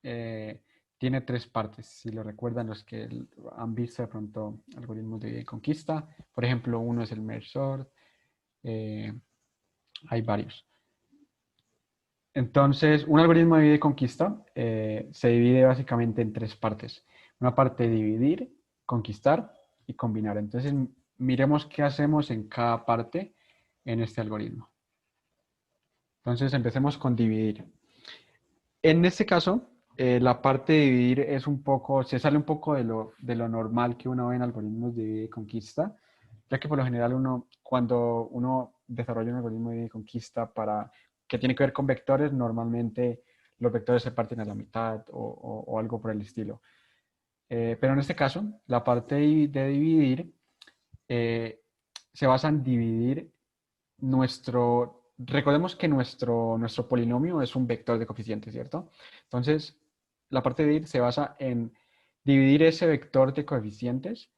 tiene tres partes. Si lo recuerdan los que han visto de pronto algoritmos de divide y conquista, por ejemplo, uno es el merge sort, hay varios. Entonces, un algoritmo de divide y conquista se divide básicamente en tres partes. Una parte dividir, conquistar y combinar. Entonces, miremos qué hacemos en cada parte en este algoritmo. Entonces, empecemos con dividir. En este caso, la parte de dividir se sale un poco de lo normal que uno ve en algoritmos de divide y conquista, ya que por lo general cuando uno desarrolla un algoritmo de divide y conquista que tiene que ver con vectores, normalmente los vectores se parten a la mitad o algo por el estilo. Pero en este caso, la parte de dividir se basa en dividir recordemos que nuestro polinomio es un vector de coeficientes, ¿cierto? Entonces, la parte de dividir se basa en dividir ese vector de coeficientes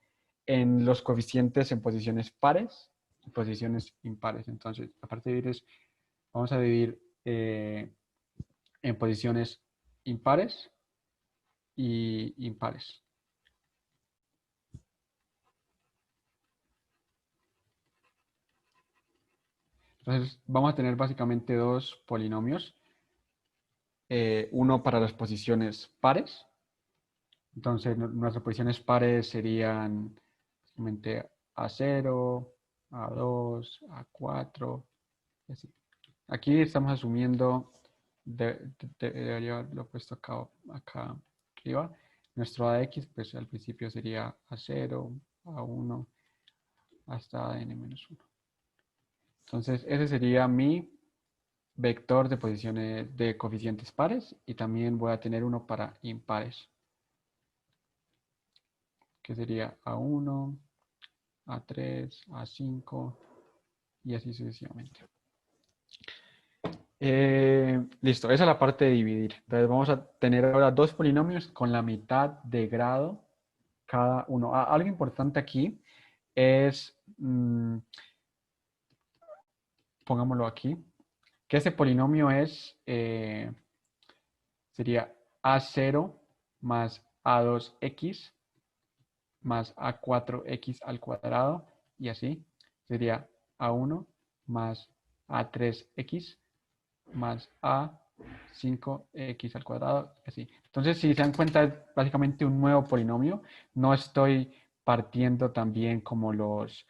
en los coeficientes en posiciones pares y posiciones impares. Entonces, aparte de dividir, vamos a dividir en posiciones impares y impares. Entonces, vamos a tener básicamente dos polinomios. Uno para las posiciones pares. Entonces, nuestras posiciones pares serían básicamente A0, A2, A4, y así. Aquí estamos asumiendo, debería haberlo puesto acá arriba. Nuestro AX, pues al principio sería A0, A1, hasta AN-1. Entonces, ese sería mi vector de posiciones de coeficientes pares y también voy a tener uno para impares, que sería A1, A3, A5 y así sucesivamente. Listo, esa es la parte de dividir. Entonces vamos a tener ahora dos polinomios con la mitad de grado cada uno. Algo importante aquí es, pongámoslo aquí, que ese polinomio sería A0 más A2x más A4x al cuadrado y así. Sería A1 más A3x más A5x al cuadrado, así. Entonces, si se dan cuenta, es básicamente un nuevo polinomio. No estoy partiendo también como los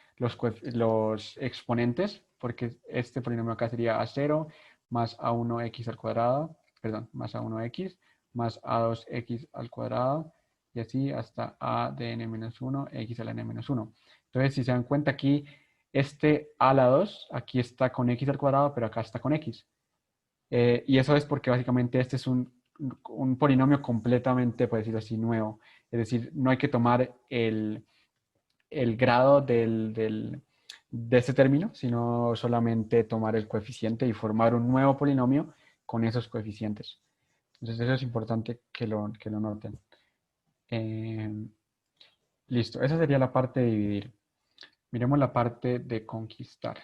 exponentes, porque este polinomio acá sería A0 más A1x al cuadrado, perdón, más A1x más A2x al cuadrado, y así hasta a de n-1, x a la n-1. Entonces, si se dan cuenta aquí, este a la 2, aquí está con x al cuadrado, pero acá está con x. Y eso es porque básicamente este es un polinomio completamente, por decirlo así, nuevo. Es decir, no hay que tomar el grado de este término, sino solamente tomar el coeficiente y formar un nuevo polinomio con esos coeficientes. Entonces eso es importante que lo noten. Listo, esa sería la parte de dividir. Miremos la parte de conquistar.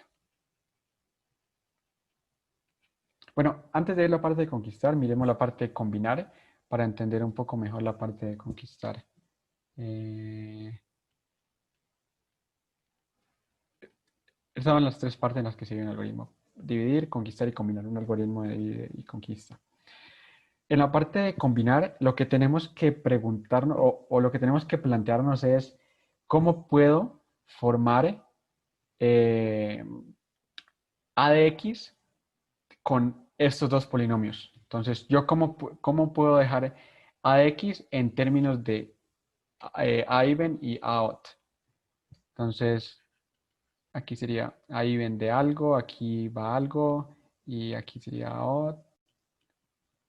Bueno, antes de ir a la parte de conquistar, miremos la parte de combinar para entender un poco mejor la parte de conquistar. Esas son las tres partes en las que se ve un algoritmo. Dividir, conquistar y combinar. Un algoritmo de divide y conquista. En la parte de combinar, lo que tenemos que preguntarnos o lo que tenemos que plantearnos es cómo puedo formar a de x con estos dos polinomios. Entonces, ¿yo cómo puedo dejar a de x en términos de a-even y a-odd? Entonces, aquí sería a-even de algo, aquí va algo, y aquí sería a-odd,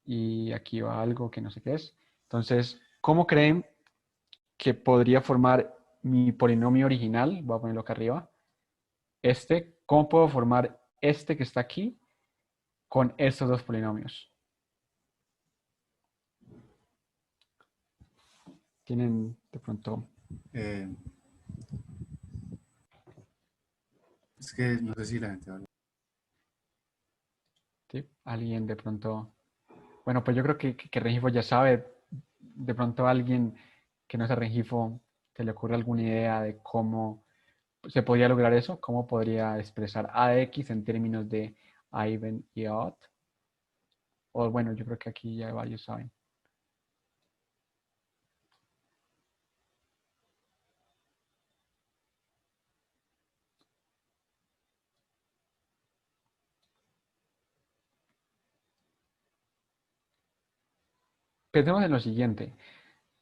y aquí va algo que no sé qué es. Entonces, ¿cómo creen que podría formar mi polinomio original? Voy a ponerlo acá arriba. ¿Cómo puedo formar este que está aquí con estos dos polinomios? Tienen de pronto... Es que no sé si la gente va a... ¿Sí? Alguien de pronto... Bueno, pues yo creo que Rengifo ya sabe. De pronto alguien que no es Rengifo, ¿se le ocurre alguna idea de cómo se podría lograr eso? ¿Cómo podría expresar a de x en términos de a-even y a-odd? O bueno, yo creo que aquí ya varios saben. Pensemos en lo siguiente.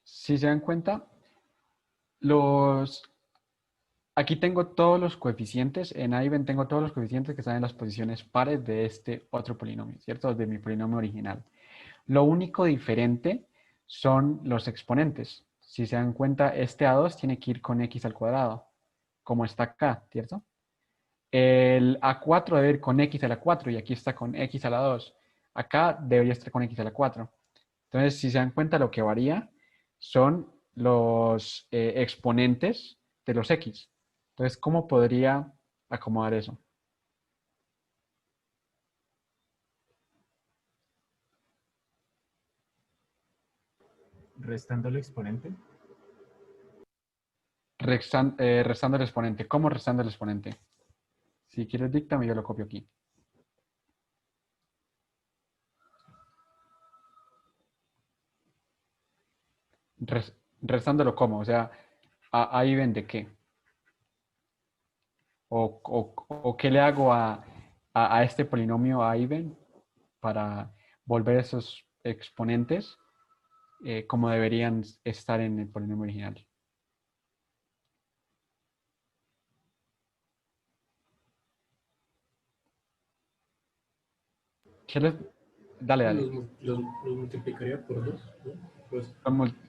Si se dan cuenta, aquí tengo todos los coeficientes, en a-even tengo todos los coeficientes que están en las posiciones pares de este otro polinomio, ¿cierto? De mi polinomio original. Lo único diferente son los exponentes. Si se dan cuenta, este A2 tiene que ir con x al cuadrado, como está acá, ¿cierto? El A4 debe ir con x a la 4 y aquí está con x a la 2. Acá debería estar con x a la 4. Entonces, si se dan cuenta, lo que varía son los exponentes de los X. Entonces, ¿cómo podría acomodar eso? Restando el exponente. Restando el exponente. ¿Cómo restando el exponente? Si quieres, díctame, yo lo copio aquí. Restándolo ¿cómo? O sea, ¿a Iben de qué? ¿O qué le hago a este polinomio a Iben para volver esos exponentes como deberían estar en el polinomio original? ¿Qué les- Dale, dale. Los multiplicaría por 2, ¿no? Pues,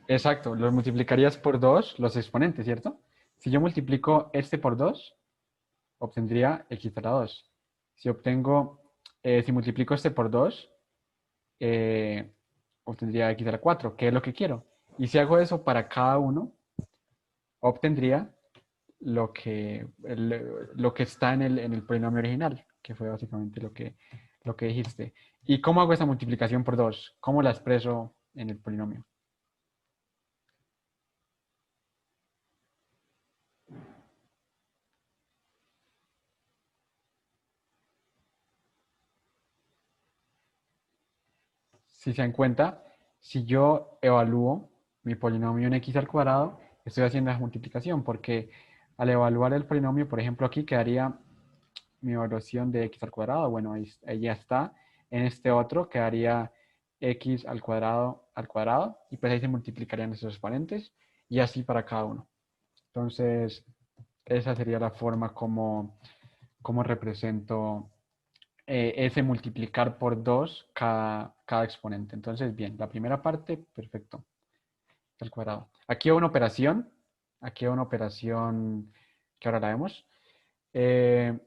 Exacto, los multiplicarías por 2 los exponentes, ¿cierto? Si yo multiplico este por 2, obtendría x a la 2. Si multiplico este por 2, obtendría x a la 4, que es lo que quiero. Y si hago eso para cada uno, obtendría lo que está en el polinomio original, que fue básicamente lo que dijiste. ¿Y cómo hago esa multiplicación por 2? ¿Cómo la expreso en el polinomio? Si se dan cuenta, si yo evalúo mi polinomio en x al cuadrado, estoy haciendo la multiplicación, porque al evaluar el polinomio, por ejemplo, aquí quedaría mi evaluación de x al cuadrado. Bueno, ahí ya está. En este otro quedaría x al cuadrado, y pues ahí se multiplicarían esos exponentes, y así para cada uno. Entonces, esa sería la forma como represento ese multiplicar por 2 cada exponente. Entonces, bien, la primera parte, perfecto, al cuadrado. Aquí hay una operación que ahora la vemos. Eh,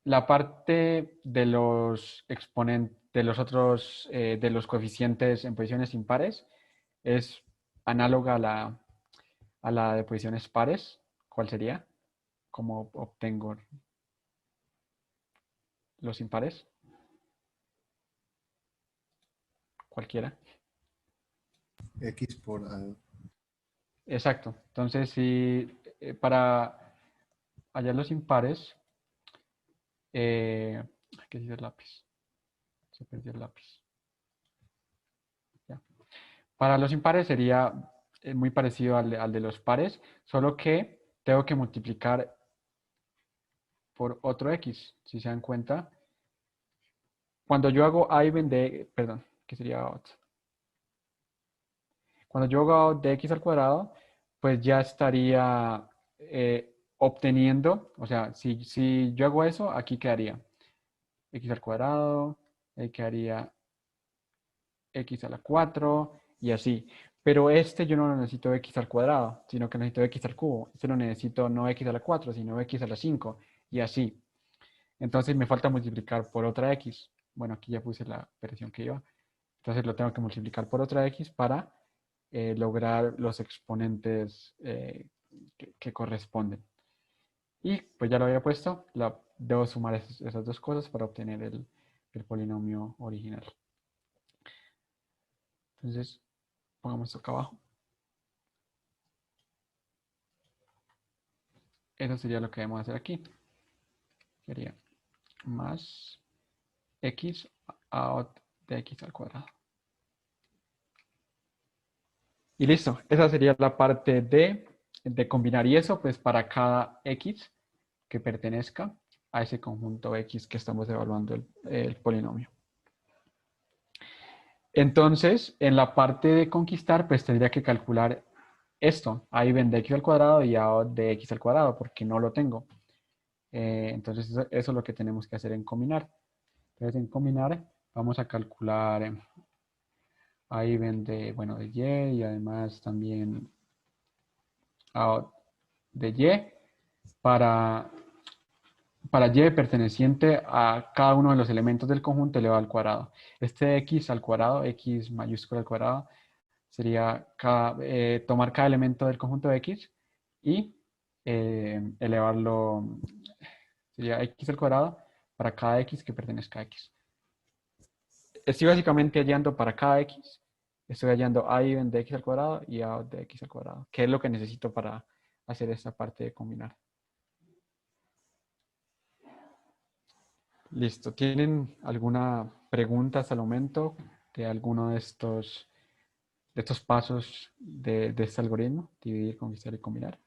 la parte de los exponentes, de los coeficientes en posiciones impares, es análoga a la de posiciones pares. ¿Cuál sería? ¿Cómo obtengo los impares? Cualquiera. X por A. Exacto. Entonces, si para hallar los impares, ¿qué dice el lápiz? Se perdió el lápiz. Ya. Para los impares sería muy parecido al de los pares, solo que tengo que multiplicar por otro X, si se dan cuenta. Cuando yo hago Iven de, perdón, ¿qué sería out? Cuando yo hago out de X al cuadrado, pues ya estaría obteniendo, o sea, si yo hago eso, aquí quedaría x al cuadrado, ahí quedaría x a la 4 y así. Pero este yo no lo necesito x al cuadrado, sino que necesito x al cubo. Este lo necesito no x a la 4, sino x a la 5 y así. Entonces me falta multiplicar por otra x. Bueno, aquí ya puse la operación que iba. Entonces lo tengo que multiplicar por otra x para lograr los exponentes que corresponden. Y pues ya lo había puesto, debo sumar esas dos cosas para obtener el polinomio original. Entonces, pongamos esto acá abajo. Eso sería lo que debemos hacer aquí. Sería más x out de x al cuadrado. Y listo. Esa sería la parte de combinar. Y eso pues para cada x que pertenezca a ese conjunto x que estamos evaluando el polinomio. Entonces, en la parte de conquistar, pues tendría que calcular esto, ahí ven de x al cuadrado y a de x al cuadrado, porque no lo tengo. Entonces, eso es lo que tenemos que hacer en combinar. Entonces, en combinar, vamos a calcular ahí ven bueno, de y además también a de y para y perteneciente a cada uno de los elementos del conjunto elevado al cuadrado. Este x al cuadrado, x mayúscula al cuadrado, sería tomar cada elemento del conjunto X y elevarlo, sería x al cuadrado para cada x que pertenezca a x. Estoy básicamente hallando para cada x, estoy hallando a even de x al cuadrado y a de x al cuadrado, que es lo que necesito para hacer esta parte de combinar. Listo. ¿Tienen alguna pregunta hasta el momento de alguno de estos pasos de este algoritmo? Dividir, conquistar y combinar.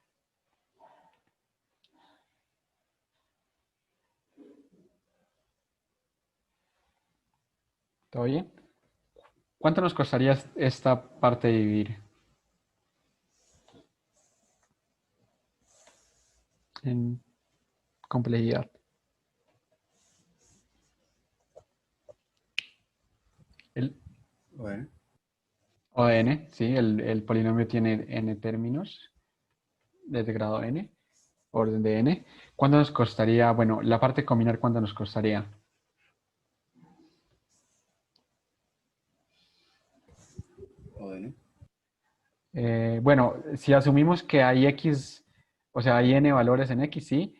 ¿Todo bien? ¿Cuánto nos costaría esta parte de dividir? En complejidad. El Bueno, O de n, sí, el polinomio tiene n términos desde grado n, orden de n. ¿Cuánto nos costaría? Bueno, la parte de combinar, ¿cuánto nos costaría? bueno. Bueno, si asumimos que hay x, o sea, hay n valores en x, sí,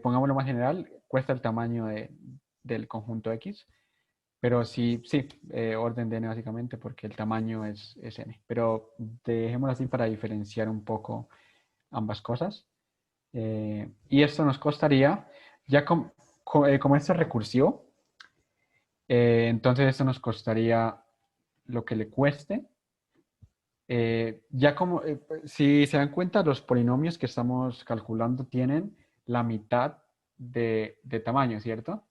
pongámoslo más general, cuesta el tamaño del conjunto x, pero sí, orden de n básicamente, porque el tamaño es n. Pero dejémoslo así para diferenciar un poco ambas cosas. Y esto nos costaría, ya como esto es recursivo, entonces esto nos costaría lo que le cueste. Si se dan cuenta, los polinomios que estamos calculando tienen la mitad de tamaño, ¿cierto?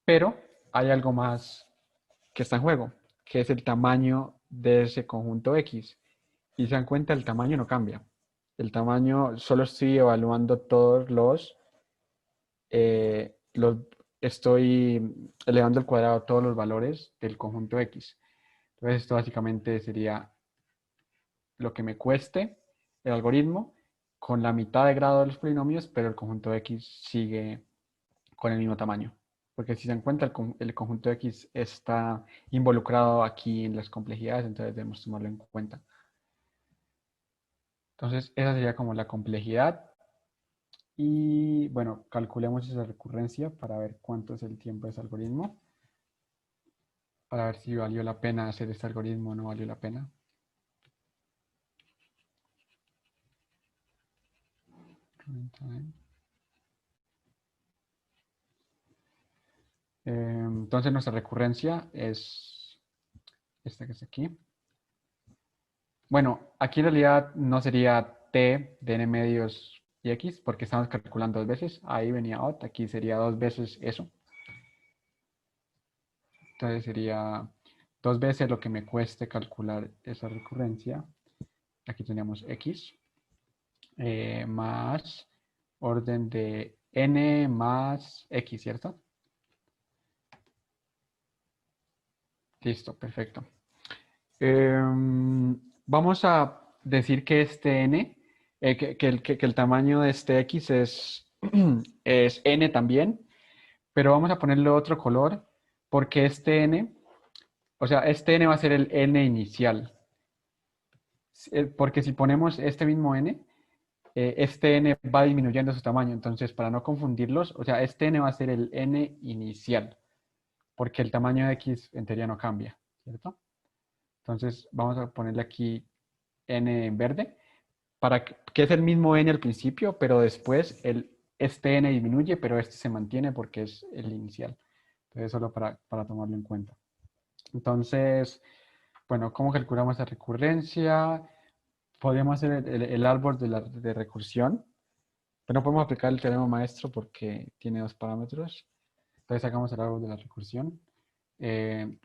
Pero hay algo más que está en juego, que es el tamaño de ese conjunto X. Y se dan cuenta, el tamaño no cambia. El tamaño, solo estoy evaluando todos los estoy elevando al cuadrado todos los valores del conjunto X. Entonces esto básicamente sería lo que me cueste el algoritmo con la mitad de grado de los polinomios, pero el conjunto X sigue con el mismo tamaño. Porque si se dan cuenta, el conjunto X está involucrado aquí en las complejidades, entonces debemos tomarlo en cuenta. Entonces, esa sería como la complejidad. Y bueno, calculemos esa recurrencia para ver cuánto es el tiempo de ese algoritmo. Para ver si valió la pena hacer este algoritmo o no valió la pena. Entonces nuestra recurrencia es esta que está aquí. Bueno, aquí en realidad no sería t de n medios y x porque estamos calculando dos veces. Ahí venía ot, aquí sería dos veces eso. Entonces sería dos veces lo que me cueste calcular esa recurrencia. Aquí teníamos x más orden de n más x, ¿cierto? Listo, perfecto. Vamos a decir que este n, que el tamaño de este x es n también, pero vamos a ponerle otro color porque este n, o sea, este n va a ser el n inicial. Porque si ponemos este mismo n, este n va disminuyendo su tamaño. Entonces, para no confundirlos, o sea, este n va a ser el n inicial, porque el tamaño de x en teoría no cambia, ¿cierto? Entonces, vamos a ponerle aquí n en verde, que es el mismo n al principio, pero después este n disminuye, pero este se mantiene porque es el inicial. Entonces, solo para tomarlo en cuenta. Entonces, bueno, ¿cómo calculamos la recurrencia? Podríamos hacer el árbol de recursión, pero no podemos aplicar el teorema maestro porque tiene dos parámetros. Entonces, hagamos el árbol de la recursión.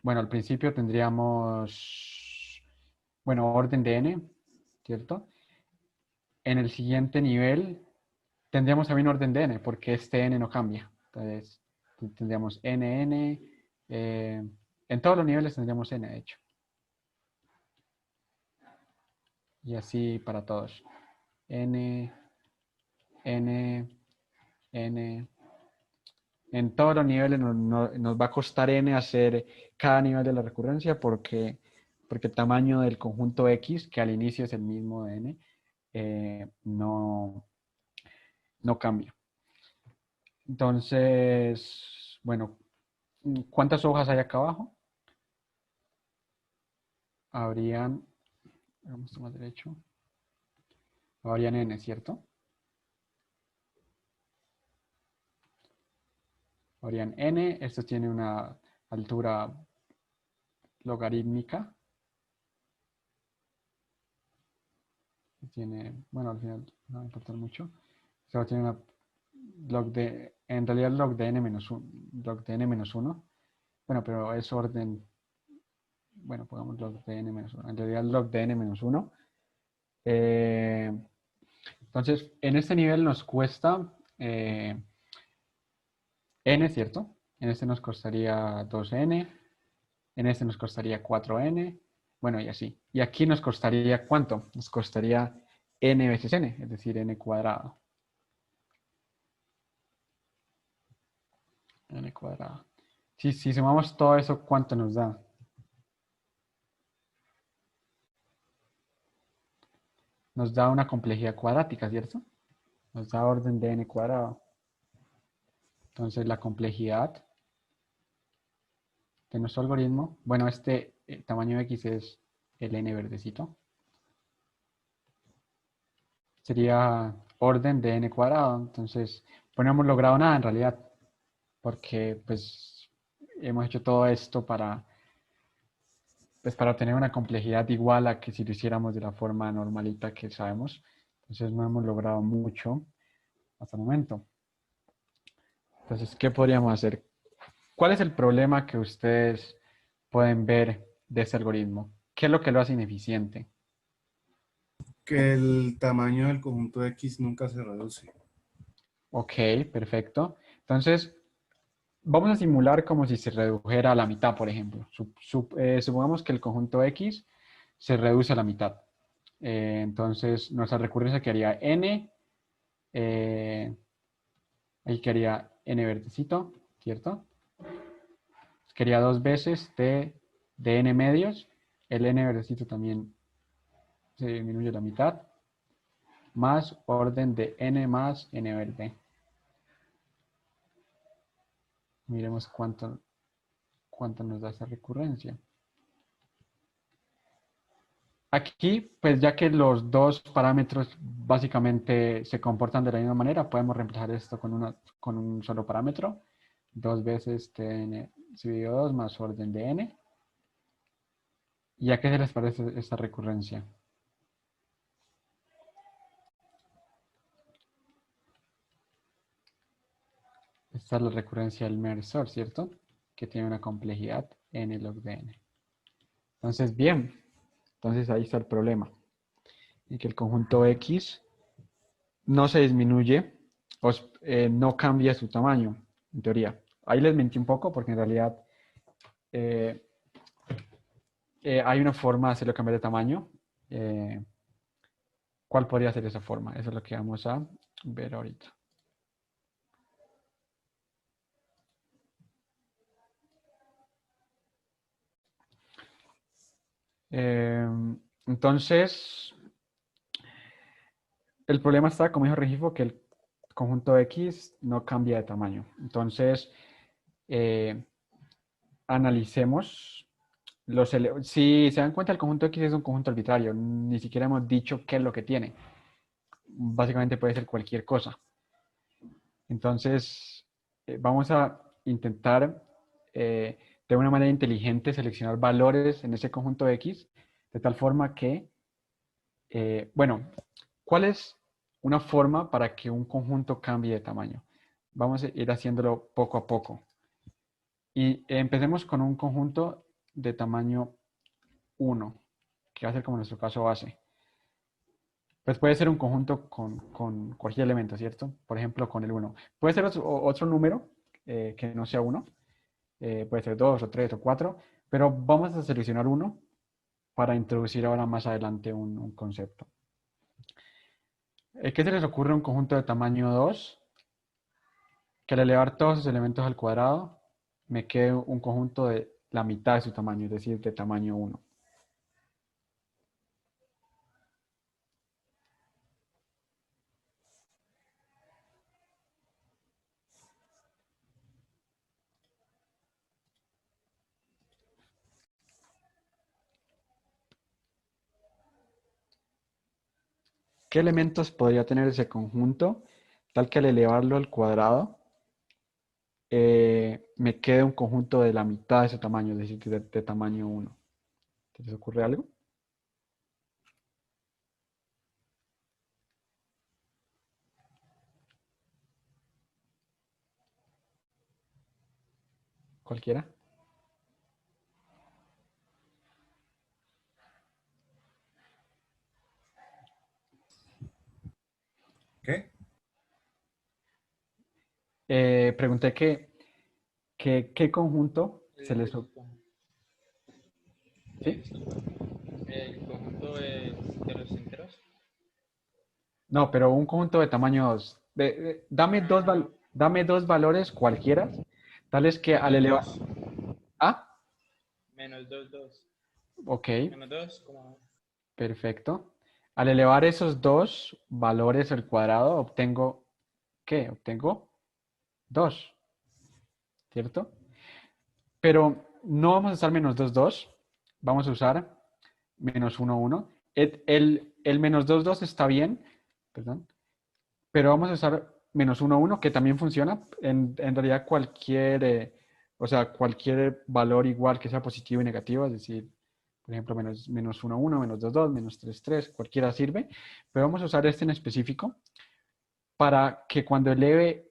Bueno, al principio tendríamos, bueno, orden de n, ¿cierto? En el siguiente nivel tendríamos también orden de n, porque este n no cambia. Entonces, tendríamos n, en todos los niveles tendríamos n, de hecho. Y así para todos. N, N, N. En todos los niveles nos va a costar n hacer cada nivel de la recurrencia porque el tamaño del conjunto X, que al inicio es el mismo de n, no cambia. Entonces, bueno, ¿cuántas hojas hay acá abajo? Habrían, vamos esto más derecho, habrían n, ¿cierto? Habrían n, esto tiene una altura logarítmica. Tiene, bueno, al final no va a importar mucho. Solo tiene una en realidad log de n menos 1, log de n menos 1. Bueno, pero es orden, bueno, pongamos log de n menos 1. En realidad log de n menos 1. Entonces, en este nivel nos cuesta n, ¿cierto? En este nos costaría 2n, en este nos costaría 4n, bueno, y así. Y aquí nos costaría, ¿cuánto? Nos costaría n veces n, es decir, n cuadrado. N cuadrado. Si sumamos todo eso, ¿cuánto nos da? Nos da una complejidad cuadrática, ¿cierto? Nos da orden de n cuadrado. Entonces la complejidad de nuestro algoritmo, bueno, este tamaño x es el n verdecito, sería orden de n cuadrado. Entonces, pues no hemos logrado nada en realidad, porque pues hemos hecho todo esto pues, para tener una complejidad igual a que si lo hiciéramos de la forma normalita que sabemos. Entonces no hemos logrado mucho hasta el momento. Entonces, ¿qué podríamos hacer? ¿Cuál es el problema que ustedes pueden ver de este algoritmo? ¿Qué es lo que lo hace ineficiente? Que el tamaño del conjunto X nunca se reduce. Ok, perfecto. Entonces, vamos a simular como si se redujera a la mitad, por ejemplo. Supongamos que el conjunto X se reduce a la mitad. Entonces, nuestra recurrencia quedaría n, ahí quedaría n vertecito, ¿cierto? Quería dos veces de n medios. El n verdecito también se disminuye a la mitad. Más orden de n más n verde. Miremos cuánto nos da esa recurrencia. Aquí, pues ya que los dos parámetros básicamente se comportan de la misma manera, podemos reemplazar esto con un solo parámetro. Dos veces tn subido 2 más orden de n. ¿Y a qué se les parece esta recurrencia? Esta es la recurrencia del mersor, ¿cierto? Que tiene una complejidad n log de n. Entonces, bien. Entonces ahí está el problema. Y que el conjunto X no se disminuye o no cambia su tamaño, en teoría. Ahí les mentí un poco porque en realidad eh, hay una forma de hacerlo cambiar de tamaño. ¿Cuál podría ser esa forma? Eso es lo que vamos a ver ahorita. Entonces, el problema está, como dijo Regifo, que el conjunto X no cambia de tamaño. Entonces, analicemos si se dan cuenta, el conjunto X es un conjunto arbitrario. Ni siquiera hemos dicho qué es lo que tiene. Básicamente puede ser cualquier cosa. Entonces, vamos a intentar de una manera inteligente seleccionar valores en ese conjunto X, de tal forma que, bueno, ¿cuál es una forma para que un conjunto cambie de tamaño? Vamos a ir haciéndolo poco a poco. Y empecemos con un conjunto de tamaño 1, que va a ser como nuestro caso base. Pues puede ser un conjunto con cualquier elemento, ¿cierto? Por ejemplo, con el 1. Puede ser otro número que no sea 1. Puede ser 2 o 3 o 4. Pero vamos a seleccionar uno para introducir ahora más adelante un concepto. ¿Qué se les ocurre a un conjunto de tamaño 2? Que al elevar todos sus elementos al cuadrado, me quede un conjunto de la mitad de su tamaño, es decir, de tamaño 1. ¿qué elementos podría tener ese conjunto tal que al elevarlo al cuadrado me quede un conjunto de la mitad de ese tamaño, es decir, de tamaño 1? ¿Te les ocurre algo? ¿Cualquiera? ¿Qué? Pregunté qué conjunto se les... ¿Sí? Disculpa. El conjunto de los enteros. No, pero un conjunto de tamaño 2. Dame dos valores cualquiera, tales que al Menos elevar... 2. Ah, Menos 2, 2. ok, Menos 2, como perfecto. Al elevar esos dos valores al cuadrado, obtengo... ¿Qué? Obtengo 2, ¿cierto? Pero no vamos a usar menos 2, 2. Vamos a usar menos 1, 1. El menos 2, 2 está bien, perdón, pero vamos a usar menos 1, 1, que también funciona. En realidad o sea, cualquier valor igual que sea positivo y negativo, es decir, por ejemplo, menos 1, 1, menos 2, 2, menos 3, 3, cualquiera sirve, pero vamos a usar este en específico para que cuando eleve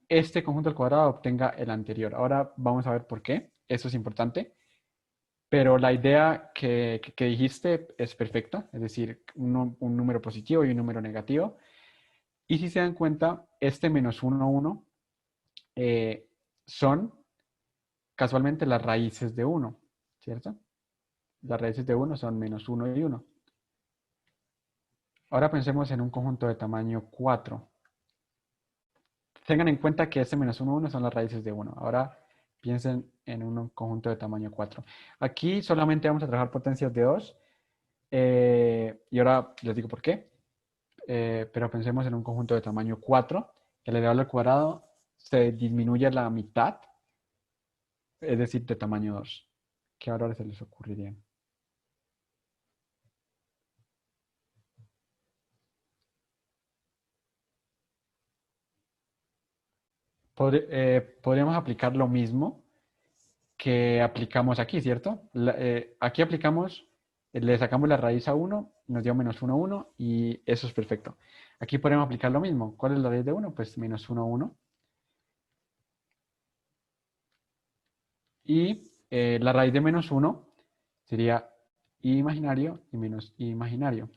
este conjunto al cuadrado obtenga el anterior. Ahora vamos a ver por qué, eso es importante. Pero la idea que dijiste es perfecta, es decir, un número positivo y un número negativo. Y si se dan cuenta, este menos 1, 1 son casualmente las raíces de 1, ¿cierto? Las raíces de 1 son menos 1 y 1. Ahora pensemos en un conjunto de tamaño 4. Tengan en cuenta que este menos 1, 1 son las raíces de 1. Ahora piensen en un conjunto de tamaño 4. Aquí solamente vamos a trabajar potencias de 2. Y ahora les digo por qué. Pero pensemos en un conjunto de tamaño 4, que al elevarlo al cuadrado se disminuye a la mitad, es decir, de tamaño 2. ¿Qué valores se les ocurrirían? Podríamos aplicar lo mismo que aplicamos aquí, ¿cierto? Aquí aplicamos, le sacamos la raíz a 1, nos dio menos 1, 1 y eso es perfecto. Aquí podemos aplicar lo mismo. ¿Cuál es la raíz de 1? Pues menos 1, 1. Y la raíz de menos 1 sería i imaginario y menos i imaginario.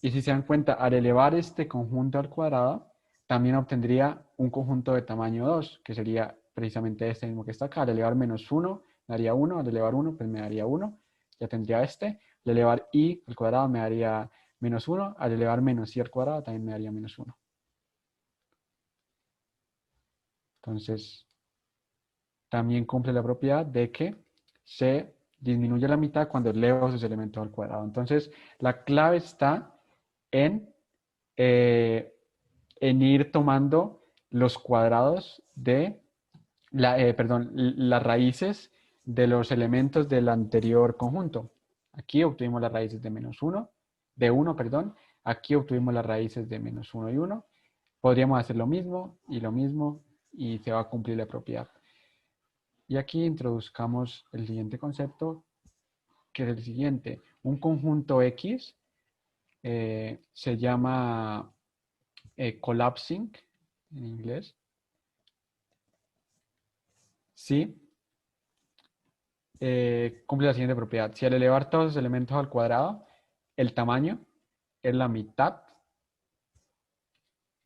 Y si se dan cuenta, al elevar este conjunto al cuadrado, también obtendría un conjunto de tamaño 2, que sería precisamente este mismo que está acá. Al elevar menos 1, me daría 1. Al elevar 1, pues me daría 1. Ya tendría este. Al elevar i al cuadrado me daría menos 1. Al elevar menos i al cuadrado también me daría menos 1. Entonces, también cumple la propiedad de que se disminuye la mitad cuando elevo sus elementos al cuadrado. Entonces, la clave está en, eh, en ir tomando los cuadrados las raíces de los elementos del anterior conjunto. Aquí obtuvimos las raíces de menos 1, de 1, perdón. Aquí obtuvimos las raíces de menos 1 y 1. Podríamos hacer lo mismo y se va a cumplir la propiedad. Y aquí introduzcamos el siguiente concepto, que es el siguiente. Un conjunto X se llama collapsing en inglés. Sí, cumple la siguiente propiedad. Si al elevar todos los elementos al cuadrado, el tamaño es la mitad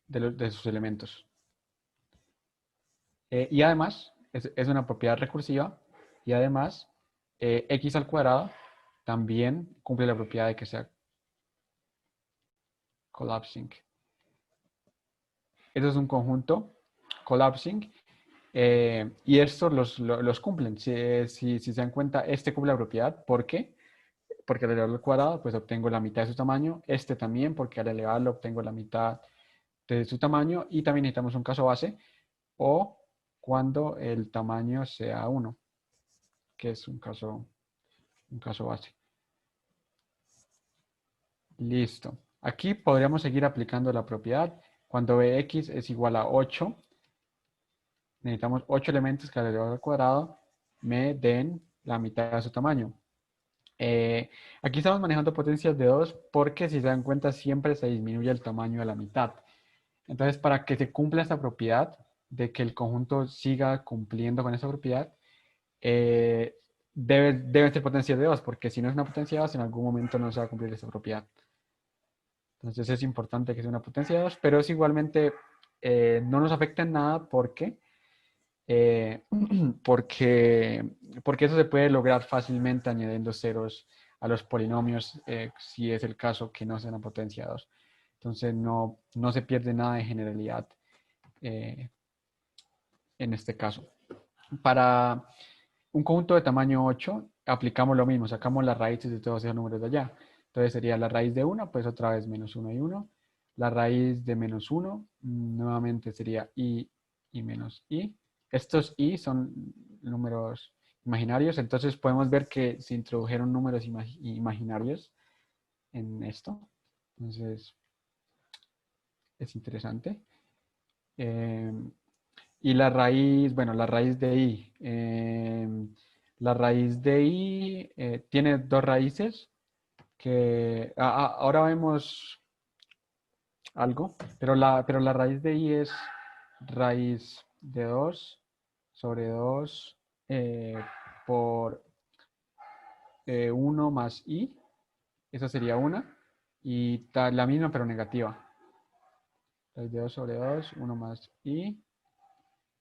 de sus elementos. Y además, es una propiedad recursiva, y además, x al cuadrado también cumple la propiedad de que sea collapsing. Eso es un conjunto collapsing. Y estos los cumplen. Si se dan cuenta, este cumple la propiedad. ¿Por qué? Porque al elevarlo al cuadrado, pues obtengo la mitad de su tamaño. Este también, porque al elevarlo obtengo la mitad de su tamaño. Y también necesitamos un caso base, o cuando el tamaño sea 1, que es un caso base. Listo. Aquí podríamos seguir aplicando la propiedad. Cuando Bx es igual a 8, necesitamos 8 elementos que al elevado al cuadrado me den la mitad de su tamaño. Aquí estamos manejando potencias de 2 porque si se dan cuenta siempre se disminuye el tamaño a la mitad. Entonces, para que se cumpla esta propiedad de que el conjunto siga cumpliendo con esa propiedad, debe ser potencia de 2, porque si no es una potencia de 2, en algún momento no se va a cumplir esa propiedad. Entonces es importante que sea una potencia de 2, pero es igualmente, no nos afecta en nada eh, porque eso se puede lograr fácilmente añadiendo ceros a los polinomios, si es el caso que no sea una potencia de 2. Entonces no se pierde nada de generalidad en este caso. Para un conjunto de tamaño 8, aplicamos lo mismo, sacamos las raíces de todos esos números de allá. Entonces sería la raíz de 1, pues otra vez menos 1 y 1. La raíz de menos 1, nuevamente sería i y menos i. Estos i son números imaginarios, entonces podemos ver que se introdujeron números imaginarios en esto. Entonces, es interesante. Y la raíz, bueno, la raíz de i. La raíz de i tiene dos raíces que ahora vemos algo, pero la raíz de i es raíz de 2 sobre 2 por 1 más i. Esa sería una. Y la misma pero negativa. Raíz de 2 sobre 2, 1 más i.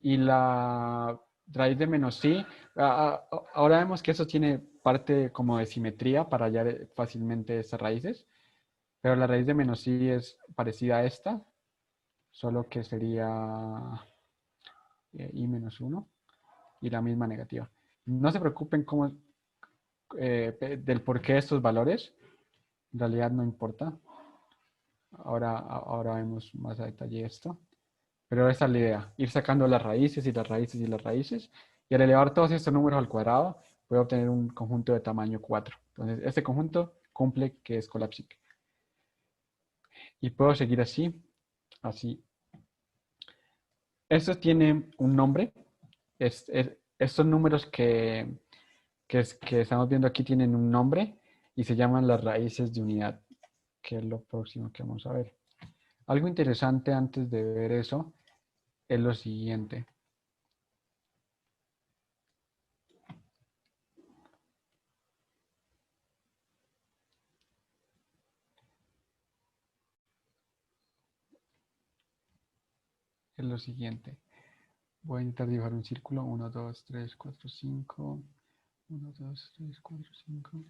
Y la raíz de menos i, ahora vemos que eso tiene parte como de simetría para hallar fácilmente estas raíces, pero la raíz de menos i es parecida a esta, solo que sería i menos 1 y la misma negativa. No se preocupen del por qué estos valores, en realidad no importa. Ahora vemos más a detalle esto. Pero esa es la idea, ir sacando las raíces y las raíces y las raíces. Y al elevar todos estos números al cuadrado, voy a obtener un conjunto de tamaño 4. Entonces, este conjunto cumple que es colapsic. Y puedo seguir así, así. Esto tiene un nombre. Estos números que estamos viendo aquí tienen un nombre y se llaman las raíces de unidad, que es lo próximo que vamos a ver. Algo interesante antes de ver eso es lo siguiente. Es lo siguiente. Voy a intentar dibujar un círculo. 1, 2, 3, 4, 5. 1, 2, 3, 4, 5.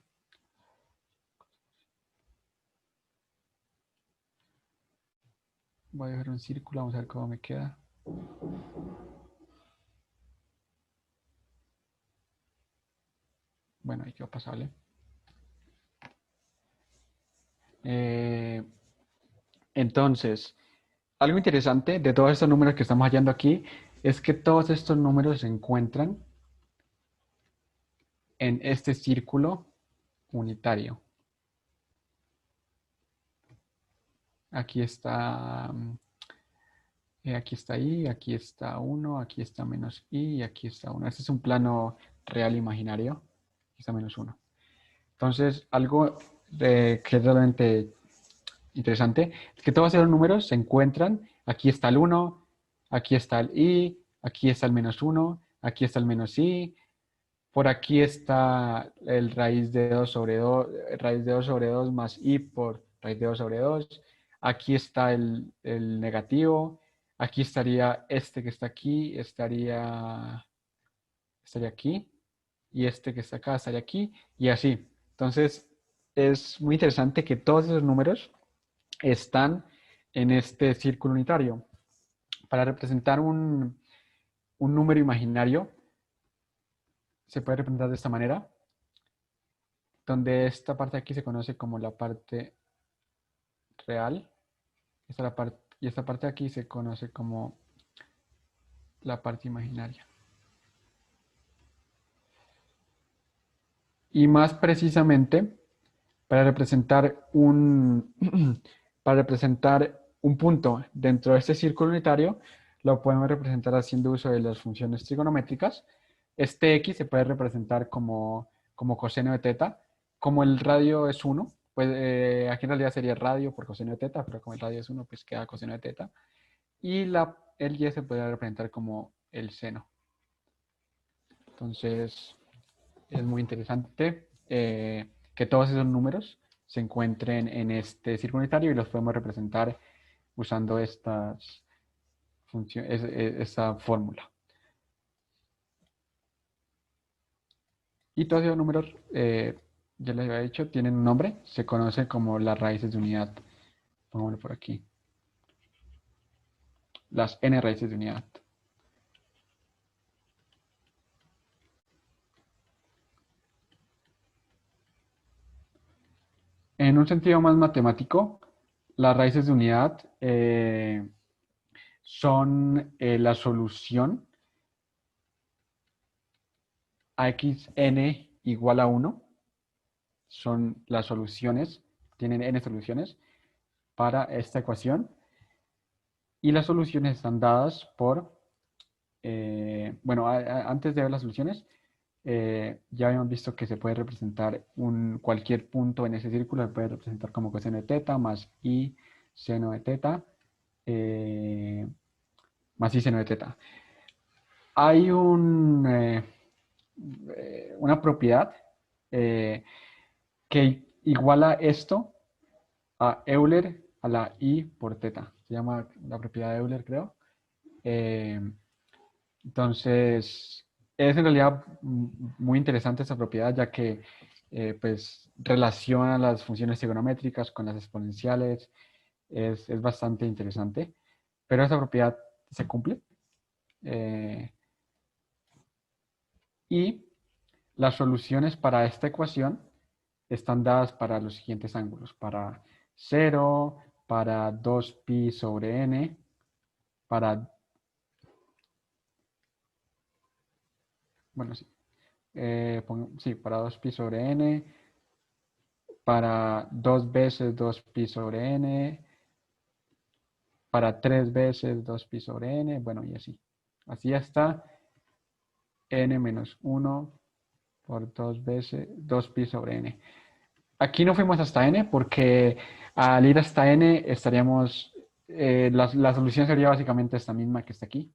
Voy a dibujar un círculo. Vamos a ver cómo me queda. Bueno, ahí quedó pasable. Entonces, algo interesante de todos estos números que estamos hallando aquí es que todos estos números se encuentran en este círculo unitario. Aquí está i, aquí está 1, aquí está menos i y aquí está 1. Este es un plano real imaginario. Aquí está menos 1. Entonces, algo que es realmente interesante es que todos esos números se encuentran. Aquí está el 1, aquí está el i, aquí está el menos 1, aquí está el menos i. Por aquí está el raíz de 2 sobre 2, raíz de 2 sobre 2 más i por raíz de 2 sobre 2. Aquí está el negativo. Aquí estaría este que está aquí, estaría aquí. Y este que está acá estaría aquí. Y así. Entonces, es muy interesante que todos esos números están en este círculo unitario. Para representar un número imaginario, se puede representar de esta manera, donde esta parte de aquí se conoce como la parte real, y esta parte de aquí se conoce como la parte imaginaria. Y más precisamente, para representar un para representar un punto dentro de este círculo unitario, lo podemos representar haciendo uso de las funciones trigonométricas. Este x se puede representar como coseno de teta. Como el radio es 1, pues aquí en realidad sería radio por coseno de teta, pero como el radio es 1, pues queda coseno de teta. Y el y se puede representar como el seno. Entonces, es muy interesante que todos esos números se encuentren en este círculo unitario y los podemos representar usando esta fórmula. Y todos esos números, ya les había dicho, tienen un nombre, se conocen como las raíces de unidad. Pongámoslo por aquí. Las n raíces de unidad. En un sentido más matemático, las raíces de unidad son la solución a xn igual a 1. Son las soluciones, tienen n soluciones para esta ecuación. Y las soluciones están dadas por, bueno, antes de ver las soluciones, ya habíamos visto que se puede representar cualquier punto en ese círculo, se puede representar como coseno de teta más i seno de teta más i seno de teta. Hay una propiedad que iguala esto a Euler a la i por teta. Se llama la propiedad de Euler, creo. Entonces, es en realidad muy interesante esta propiedad, ya que pues relaciona las funciones trigonométricas con las exponenciales. Es bastante interesante. Pero esta propiedad se cumple. Y las soluciones para esta ecuación están dadas para los siguientes ángulos. Para 0, para 2pi sobre n, para... Bueno, sí. Sí, para 2pi sobre n, para 2 veces 2pi sobre n, para 3 veces 2pi sobre n, bueno, y así. Así está n menos 1 por 2 veces 2pi sobre n. Aquí no fuimos hasta n porque al ir hasta n estaríamos, la solución sería básicamente esta misma que está aquí,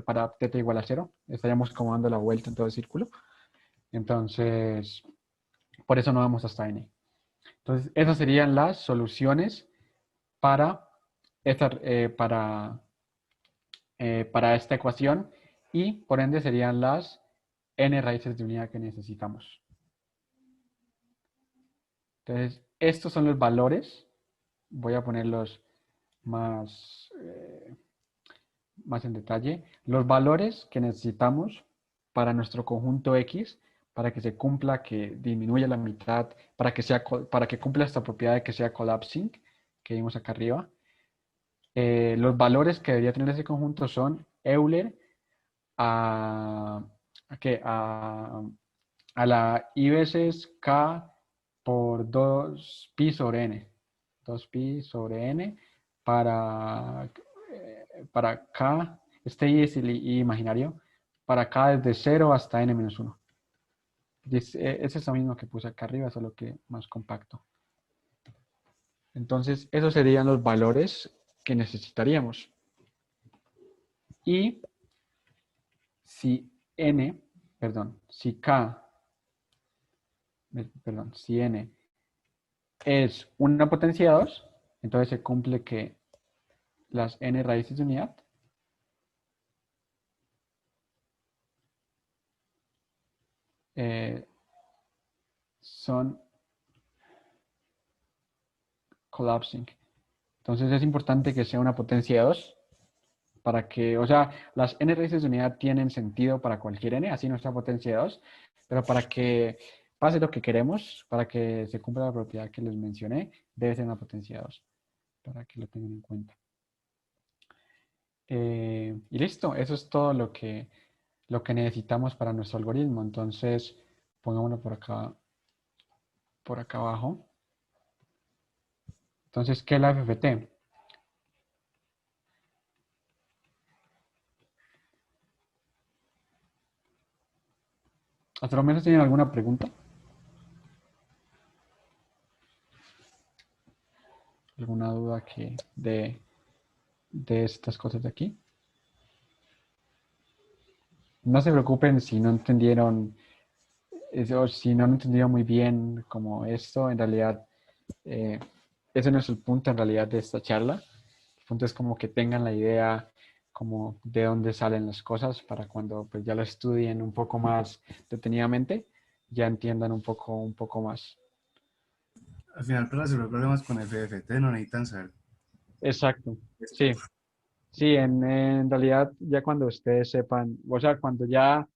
para θ igual a 0. Estaríamos como dando la vuelta en todo el círculo. Entonces, por eso no vamos hasta n. Entonces, esas serían las soluciones para esta ecuación y, por ende, serían las n raíces de unidad que necesitamos. Entonces, estos son los valores. Voy a ponerlos más en detalle. Los valores que necesitamos para nuestro conjunto X, para que se cumpla, que disminuya la mitad, para que cumpla esta propiedad de que sea collapsing, que vimos acá arriba. Los valores que debería tener ese conjunto son Euler a la i veces k por 2pi sobre n. 2pi sobre n para k, este i es el i imaginario, para k desde 0 hasta n-1. Es eso mismo que puse acá arriba, solo que más compacto. Entonces, esos serían los valores que necesitaríamos. Y si si n es una potencia 2, entonces se cumple que las n raíces de unidad son collapsing. Entonces es importante que sea una potencia 2 para que, o sea, las n raíces de unidad tienen sentido para cualquier n, así no sea potencia 2, pero para que pase lo que queremos, para que se cumpla la propiedad que les mencioné, debe ser una potencia 2, para que lo tengan en cuenta. Y listo, eso es todo lo que necesitamos para nuestro algoritmo. Entonces, pongámoslo por acá abajo. Entonces, ¿qué es la FFT? ¿Hasta lo menos tienen alguna pregunta? ¿Alguna duda de estas cosas de aquí? No se preocupen si no entendieron, o si no lo entendieron muy bien como esto. En realidad, eh, ese no es el punto en realidad de esta charla. El punto es como que tengan la idea como de dónde salen las cosas para cuando pues ya lo estudien un poco más detenidamente, ya entiendan un poco más. Al final, para resolver problemas con FFT no necesitan saber Exacto. esto. Sí, sí, en realidad ya cuando ustedes sepan, o sea, cuando ya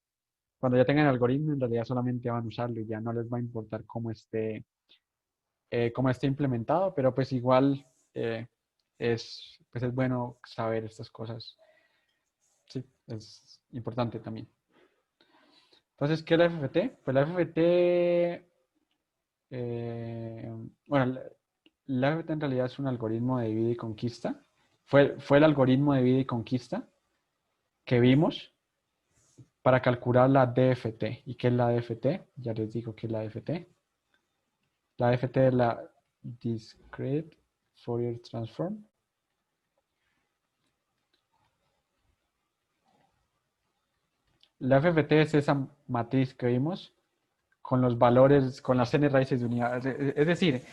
tengan el algoritmo, en realidad solamente van a usarlo y ya no les va a importar cómo esté implementado, pero pues igual pues es bueno saber estas cosas. Sí, es importante también. Entonces, ¿qué es la FFT? Pues la FFT, bueno, la FFT en realidad es un algoritmo de divide y conquista. Fue el algoritmo de divide y conquista que vimos para calcular la DFT. ¿Y qué es la DFT? Ya les digo qué es la DFT. La DFT es la Discrete Fourier Transform. La FFT es esa matriz que vimos con los valores, con las n raíces de unidad. Es decir,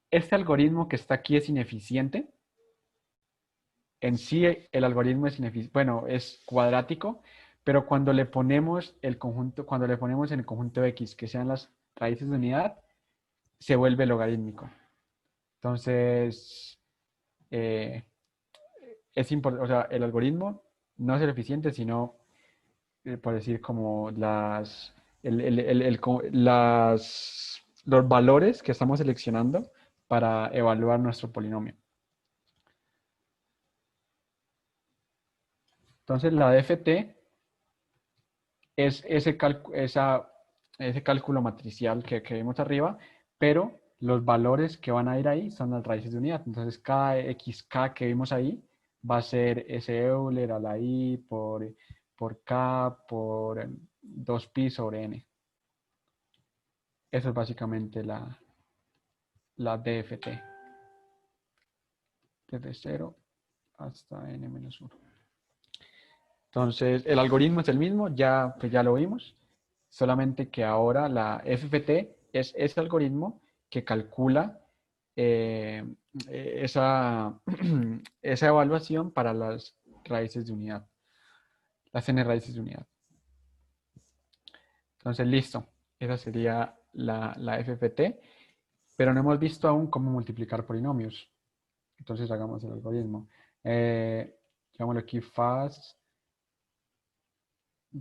este algoritmo que está aquí es ineficiente. En sí, el algoritmo es ineficiente, bueno, es cuadrático, pero cuando le ponemos el conjunto, cuando le ponemos en el conjunto X que sean las raíces de unidad, se vuelve logarítmico. Entonces, eh, es importante, o sea, el algoritmo no es el eficiente, sino, por decir, como los valores que estamos seleccionando para evaluar nuestro polinomio. Entonces, la DFT es ese cálculo matricial que vimos arriba, pero los valores que van a ir ahí son las raíces de unidad. Entonces, cada xk que vimos ahí va a ser ese Euler a la i por k por 2pi sobre n. Eso es básicamente la DFT. Desde 0 hasta n-1. Entonces, el algoritmo es el mismo, pues ya lo vimos, solamente que ahora la FFT es ese algoritmo que calcula eh, esa, esa evaluación para las raíces de unidad, las n raíces de unidad. Entonces, listo, esa sería la FFT, pero no hemos visto aún cómo multiplicar polinomios. Entonces, hagamos el algoritmo. Llamémoslo aquí fast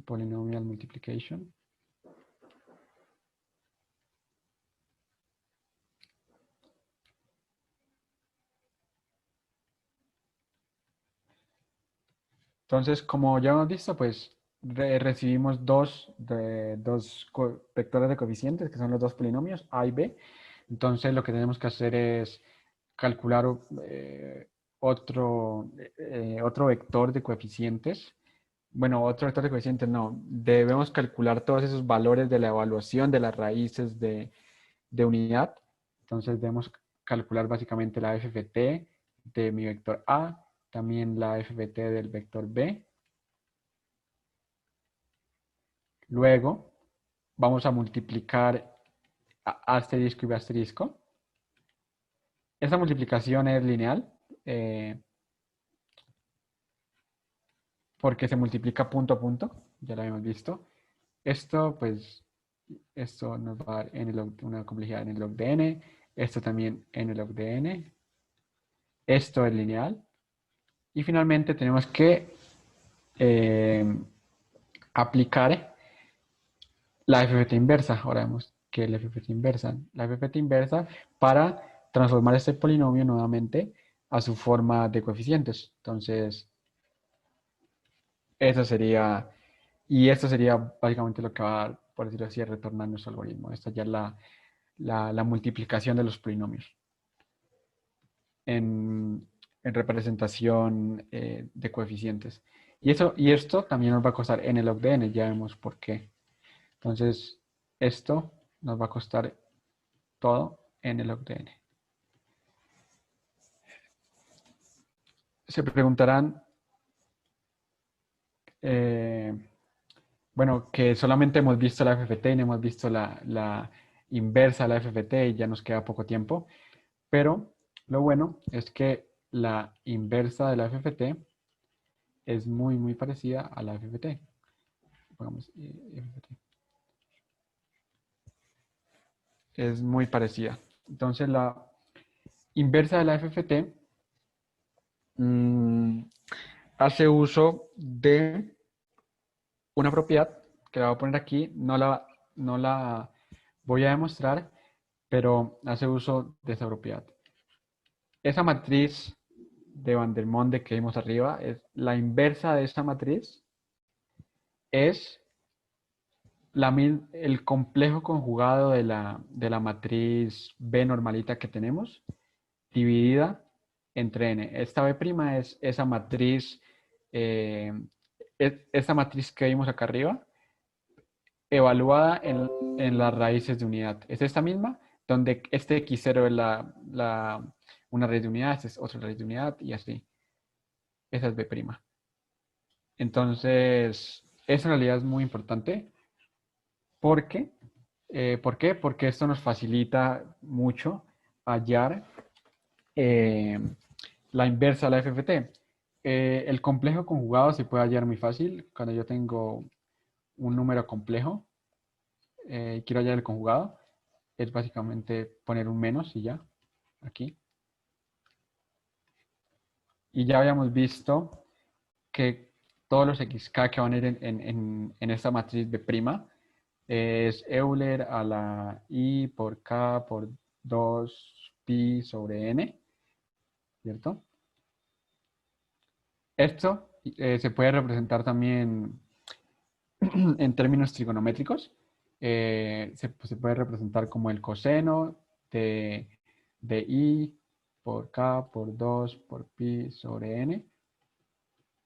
polynomial multiplication. Entonces, como ya hemos visto, pues recibimos dos vectores de coeficientes, que son los dos polinomios, A y B. Entonces, lo que tenemos que hacer es calcular otro vector de coeficientes. Bueno, otro vector de coeficientes no. Debemos calcular todos esos valores de la evaluación de las raíces de unidad. Entonces, debemos calcular básicamente la FFT de mi vector A, también la FFT del vector B. Luego vamos a multiplicar asterisco y asterisco. Esta multiplicación es lineal porque se multiplica punto a punto, ya lo habíamos visto. Esto, pues, esto nos va a dar una complejidad en el log de n, esto también en el log de n. Esto es lineal. Y finalmente tenemos que aplicar la FFT inversa. Ahora vemos que es la FFT inversa. La FFT inversa para transformar este polinomio nuevamente a su forma de coeficientes. Entonces, eso sería, y esto sería básicamente lo que va a, por decirlo así, a retornar nuestro algoritmo. Esta ya es la multiplicación de los polinomios. en representación de coeficientes. Y esto también nos va a costar n log de n, ya vemos por qué. Entonces, esto nos va a costar todo n log de n. Se preguntarán, bueno, que solamente hemos visto la FFT y no hemos visto la inversa de la FFT y ya nos queda poco tiempo, pero lo bueno es que la inversa de la FFT es muy, muy parecida a la FFT. Pongamos FFT. Es muy parecida. Entonces, la inversa de la FFT hace uso de una propiedad que la voy a poner aquí, no la voy a demostrar, pero hace uso de esa propiedad. Esa matriz de Van der Monde que vimos arriba, es la inversa de esta matriz, es el complejo conjugado de la matriz B normalita que tenemos, dividida entre n. Esta B' es esa matriz, esta matriz que vimos acá arriba, evaluada en las raíces de unidad. Es esta misma, donde este x0 es una raíz de unidad, esta es otra raíz de unidad y así. Esa es B'. Entonces, eso en realidad es muy importante. ¿Por qué? ¿Por qué? Porque esto nos facilita mucho hallar la inversa de la FFT. El complejo conjugado se puede hallar muy fácil. Cuando yo tengo un número complejo, quiero hallar el conjugado, es básicamente poner un menos y ya, aquí. Y ya habíamos visto que todos los xk que van a ir en esta matriz B' es Euler a la I por K por 2 pi sobre n, ¿cierto? Esto se puede representar también en términos trigonométricos. Se puede representar como el coseno de I por K por 2 por pi sobre n.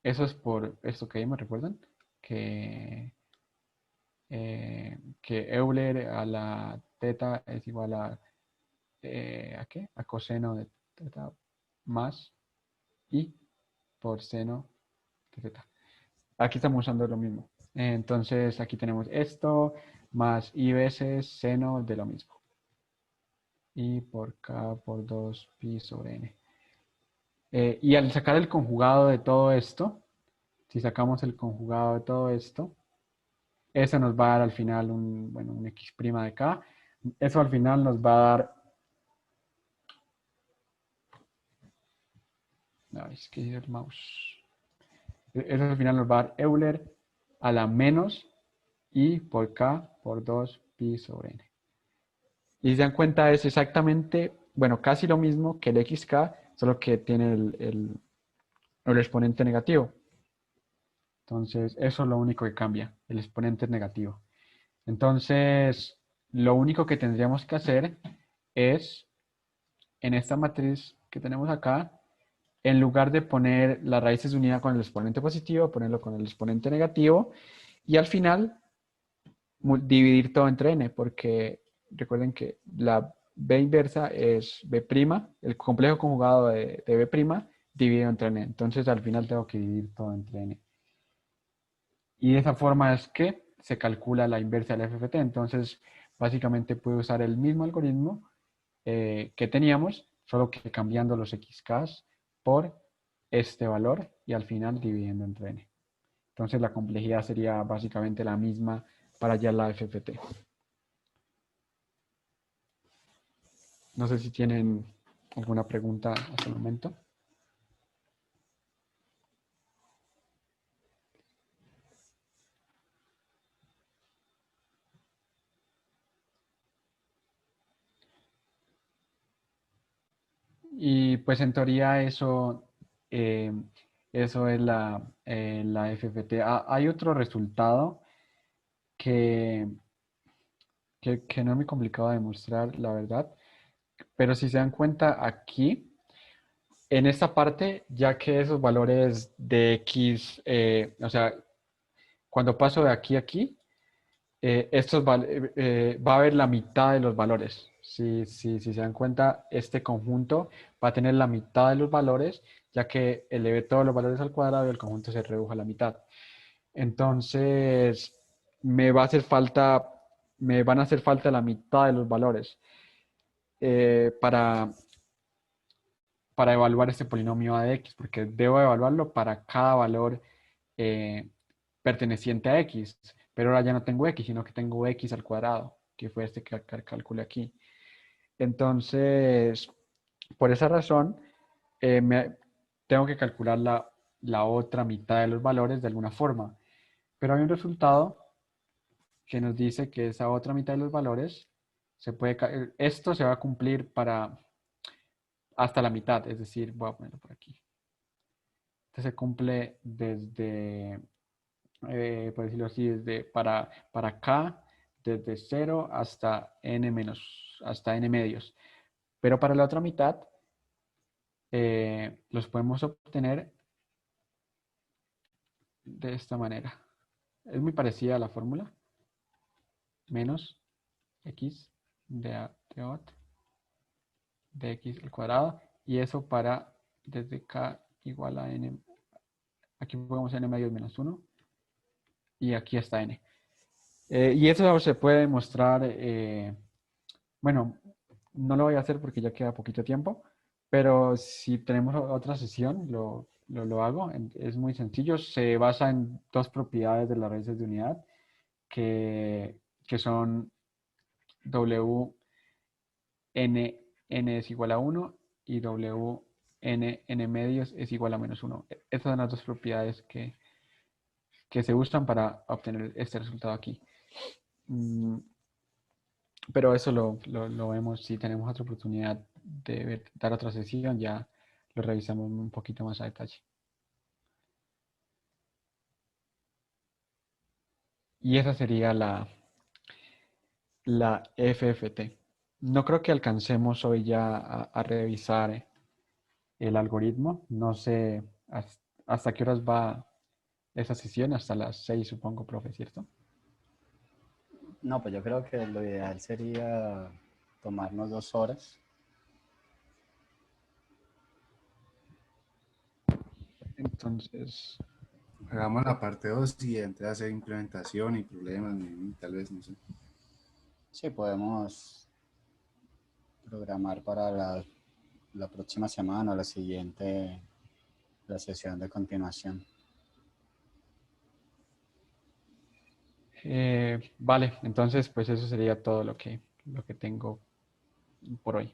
Eso es por esto que me recuerdan, que Euler a la teta es igual ¿a qué? A coseno de teta más I por seno de teta. Aquí estamos usando lo mismo. Entonces aquí tenemos esto más I veces seno de lo mismo. I por K por 2 pi sobre n. Y al sacar el conjugado de todo esto, si sacamos el conjugado de todo esto, eso nos va a dar al final un x' de k. Eso al final nos va a dar... No, es que el mouse. Eso al final nos va a dar Euler a la menos I por K por 2 pi sobre n. Y si se dan cuenta es exactamente, bueno, casi lo mismo que el xk, solo que tiene el exponente negativo. Entonces, eso es lo único que cambia, el exponente es negativo. Entonces, lo único que tendríamos que hacer es, en esta matriz que tenemos acá, en lugar de poner las raíces de unidad con el exponente positivo, ponerlo con el exponente negativo, y al final dividir todo entre n, porque recuerden que la b inversa es b', el complejo conjugado de b' dividido entre n. Entonces al final tengo que dividir todo entre n. Y de esa forma es que se calcula la inversa del FFT. Entonces básicamente puedo usar el mismo algoritmo que teníamos, solo que cambiando los xk's por este valor y al final dividiendo entre n. Entonces la complejidad sería básicamente la misma para hallar la FFT. No sé si tienen alguna pregunta hasta el momento. Y pues en teoría eso es la FFT. Hay otro resultado que, que no es muy complicado de demostrar, la verdad. Pero si se dan cuenta aquí, en esta parte, ya que esos valores de X, o sea, cuando paso de aquí a aquí, va a haber la mitad de los valores. Si se dan cuenta, este conjunto va a tener la mitad de los valores, ya que elevé todos los valores al cuadrado y el conjunto se redujo a la mitad. Entonces, me va a hacer falta, me van a hacer falta la mitad de los valores eh, para, para evaluar este polinomio a de x, porque debo evaluarlo para cada valor eh, perteneciente a x, pero ahora ya no tengo x, sino que tengo x al cuadrado, que fue este que calculé aquí. Entonces, por esa razón, tengo que calcular la otra mitad de los valores de alguna forma, pero hay un resultado que nos dice que esa otra mitad de los valores esto se va a cumplir hasta la mitad, es decir, voy a ponerlo por aquí. Este se cumple desde, por decirlo así, para acá, desde 0 hasta hasta n medios. Pero para la otra mitad, los podemos obtener de esta manera. Es muy parecida a la fórmula. Menos x de ot de x al cuadrado. Y eso para desde k igual a n. Aquí ponemos n medios menos 1. Y aquí está n. Y eso se puede demostrar, bueno, no lo voy a hacer porque ya queda poquito tiempo, pero si tenemos otra sesión, lo hago. Es muy sencillo, se basa en dos propiedades de las raíces de unidad que son w n, n es igual a 1 y w n medios es igual a menos 1. Esas son las dos propiedades que se usan para obtener este resultado aquí. Pero eso lo vemos si tenemos otra oportunidad de dar otra sesión, ya lo revisamos un poquito más a detalle. Y esa sería la FFT. No creo que alcancemos hoy ya a revisar el algoritmo. No sé hasta qué horas va esa sesión, hasta las 6 supongo, profe, ¿cierto? No, pues yo creo que lo ideal sería tomarnos 2 horas. Entonces, Hagamos la parte 2 y entre a hacer implementación y problemas, tal vez, no sé. Sí, podemos programar para la próxima semana o la siguiente, la sesión de continuación. vale, entonces pues eso sería todo lo que tengo por hoy.